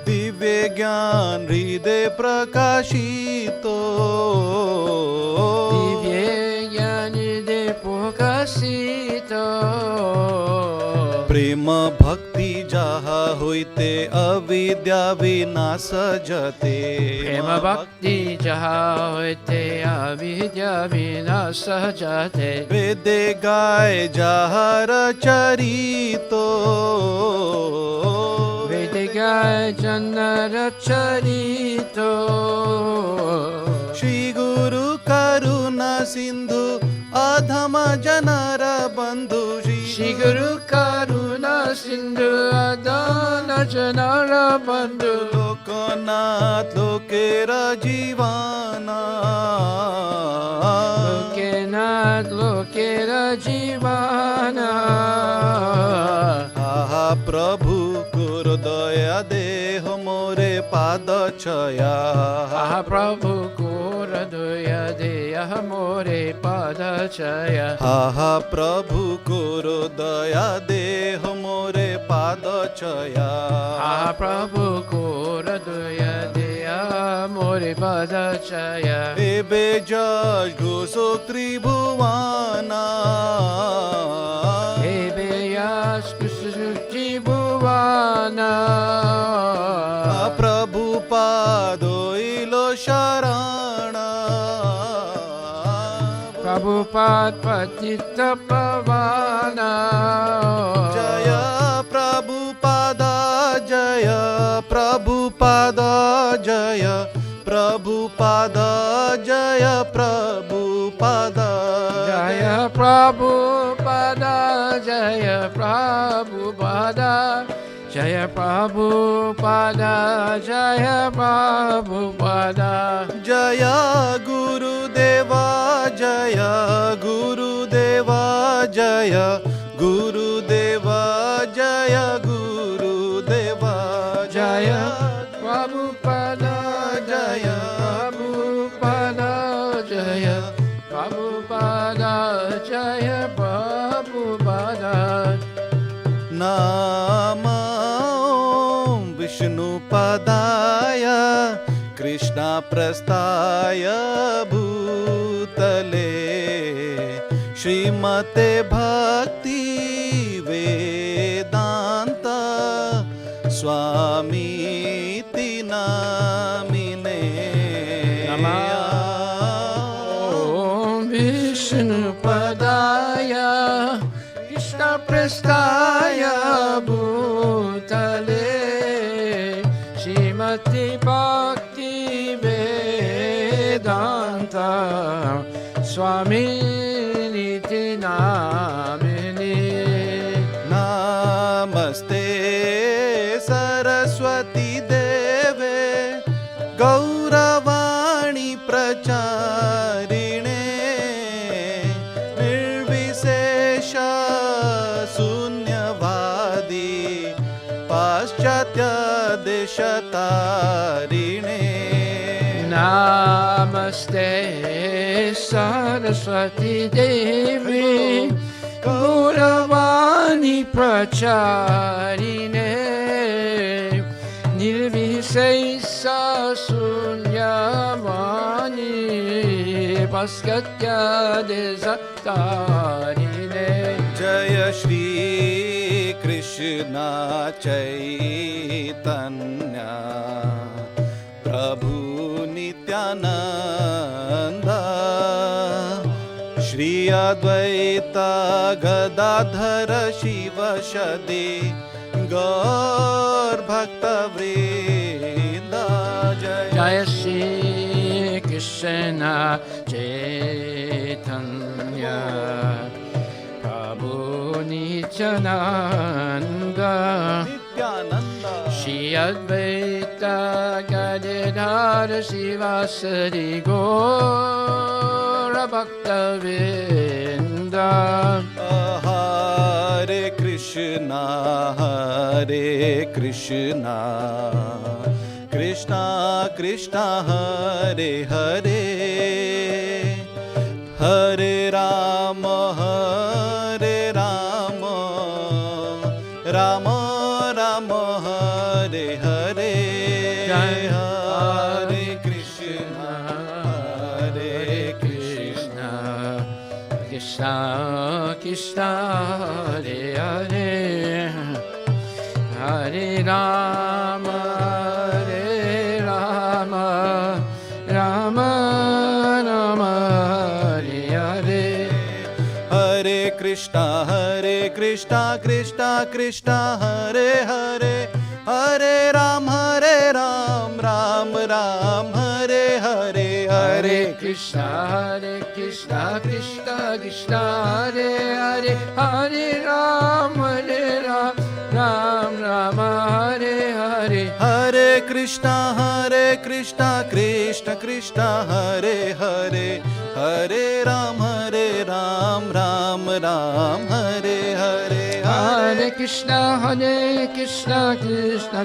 दिव्य ज्ञान हृदय प्रकाशितो दिव्य ज्ञान हृदय प्रकाशितो प्रेम भक्ति जहा होइते अविद्या विनाश जते प्रेम भक्ति जहा होते अविद्या विनाश जाते वेदे गाय जहर चरितो वेद गाय जनर चरितो श्री गुरु करुणा सिंधु अधम जनर बंधु श्री गुरु करुणा सिंधु अदान जनर बंधु लोकनाथ लोकेर जीवाना लोकेनाथ लोकेर जीवाना आहा प्रभु कुरु दया देह मोरे पाद छया आहा प्रभु कोर दया देह मोरे पाद छया आहा प्रभु कुरु दया देह मोरे पाद छया आहा प्रभु कोर दया देह मोरे पाद छया एबे जज घोषो त्रिभुवाना भुवाना प्रभु पादोइलो शरण प्रभुपाद पतित पवाना जय प्रभुपाद जय प्रभुपाद जय प्रभुपाद जय प्रभुपाद जय प्रभुपाद जय प्रभुपाद जय प्रभुपाद जय प्रभुपाद जय गुरुदेवा जय गुरुदेवा जय गुरुदेवा जय गुरुदेवा जय प्रभुपाद जय प्रभुपाद जय प्रभुपाद जय प्रभुपाद नाम विष्णुपदाय कृष्ण प्रस्थाय भूतले श्रीमते भक्ति वेदांत स्वामीति नामिने ॐ विष्णुपदाय कृष्णप्रस्थाय भूतले श्रीमति भक्ति वेदान्त स्वामिनिति नामिने नमस्ते सरस्वती देवे गौरवाणी प्रचारिणे निर्विशेष शून्यवादी पाश्चात्य देशतारिणे नमस्ते सरस्वती देवी गौरवाणी प्रचारिणे निर्विशेष शून्यवाणी पाश्चात्य देशतारिणे जय श्री कृष्ण चैतन्य प्रभु नित्यानंद श्री अद्वैत गदाधर शिव सदी गौर भक्त वृंद जय श्री कृष्ण चैतन्य प्रभु नित्यानंद नित्यानंद श्री अद्वैत गदाधर शिवासदि गौर भक्त वृंद हरे Krishna Krishna Krishna Hare Hare, Hare Rama Hare Rama, Rama Rama Hare Hare, Hare Krishna Hare Krishna, Krishna Krishna Hare Hare, Hare Rama Hare Rama, Rama Rama Hare Hare. Hare Krishna Krishna Krishna Hare Hare, Hare Ram Ram Ram Hare Hare, Hare Krishna Krishna Krishna Hare Hare, Hare Ram Ram Ram Hare Hare. Hare Krishna Krishna Krishna Hare Hare, Hare Ram Ram Ram Hare Hare. Hare Krishna Krishna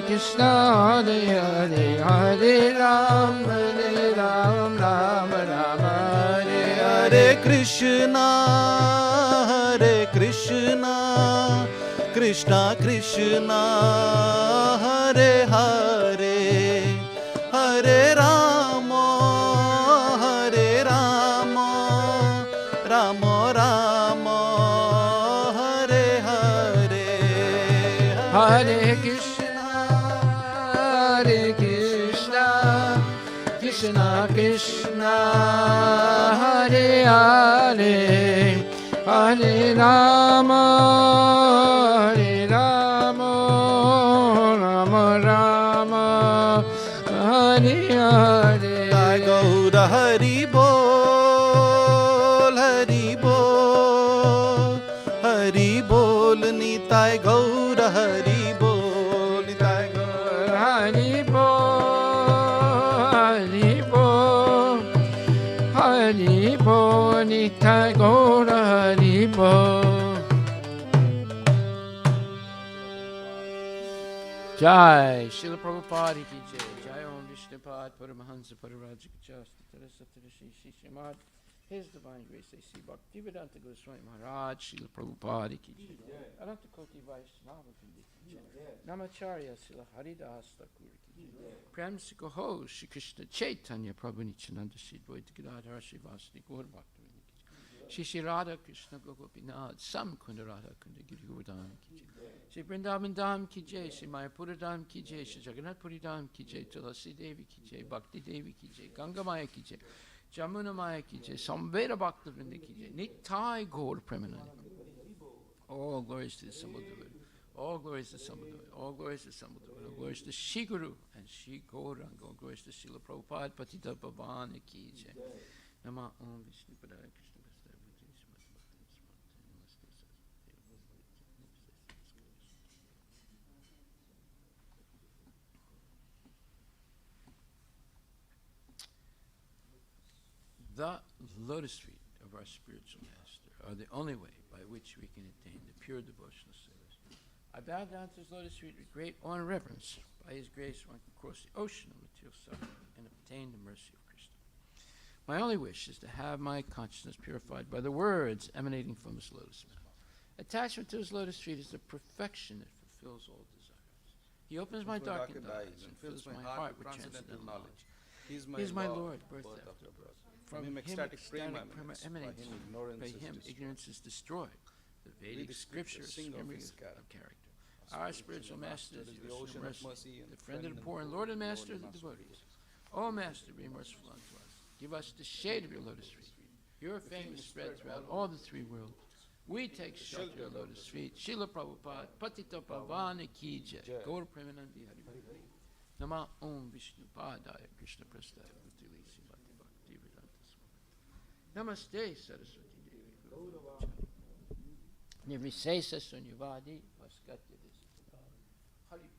Krishna Hare Hare, Hare Ram Ram Hare Hare Krishna Krishna Krishna Hare Hare, Hare Rama Rama Rama Hare Hare. Hare Krishna Krishna Krishna Hare Hare, Hare Rama Rama Rama Hare Hare. Jai Gaura Hari Bol, Hari Bol, Hari Bol, Nitai Gaura Hari Bol, Nitai Gaura. Hari Bol, Hari Bol, Hari Bol, Nitai Gaura Hari Bol. Jai Srila Prabhupada ki jai. Jai Om Vishnupad Paramahansa Parivajika Chasti Tarasatara Shri Shri Srimad His Divine Grace A.C. Bhaktivedanta Goswami Maharaj Srila Prabhupada ki jai. Ananta Koti Vaishnava ki jai. Namacharya Srila Haridas Thakur ki jai. Prem Sikoho Shri Krishna Chaitanya Prabhu Nityananda Shri Dvaita Gadadhara Shri Vasudeva Gaur Bhaktivinoda ki jai. Shri Shri Radha Krishna Gopinath Sam Kunda Radha Kunda Giri Govardhan ki jai. Shri Vrindavan Dham ki jai, Shri Mayapura Dham ki jai, Shri Jagannath Puri Dham ki jai, Tulasi Devi ki jai, Bhakti Devi ki jai, Ganga Maya ki jai, Jamuna Maya ki jai, Samveda Bhakta Vrinda ki jai, Nittai Gaur Premanandi. All glories to the Assembled Devotee, all glories to the Assembled Devotee, all glories to the Assembled Devotee, all glories to Shri Guru and Shri Gauranga, all glories to Srila Prabhupada, Patita Bhavana ki jai. Nama Om Vishnu Padaya Krishna. The lotus feet of our spiritual master are the only way by which we can attain the pure devotional service. I bow down to his lotus feet with great awe and reverence. By his grace, one can cross the ocean of material suffering and obtain the mercy of Krishna. My only wish is to have my consciousness purified by the words emanating from his lotus mouth. Attachment to his lotus feet is the perfection that fulfills all desires. He opens my darkened eyes and fills my heart with transcendental knowledge. He is my Lord, birth after birth. From him ecstatic prema emanates. By him ignorance is destroyed. The Vedic scriptures sing of his character. Our spiritual master is the ocean of mercy, the friend of the poor and Lord and master of the devotees. O Master, be merciful unto us. Give us the shade of your lotus feet. Your fame is spread throughout all the three worlds. We take shelter of your lotus feet. Srila Prabhupada, Patita Pavana Ki Jai. Gaur Premanandi Hari Hari. Nama Om Vishnu Padaya Krishna Prastaya Bhutili Srimati Bhakti Vedanta Swami. Namaste Saraswati Devi Guru Nirvisesa Sunyavadi Vaskatya Hari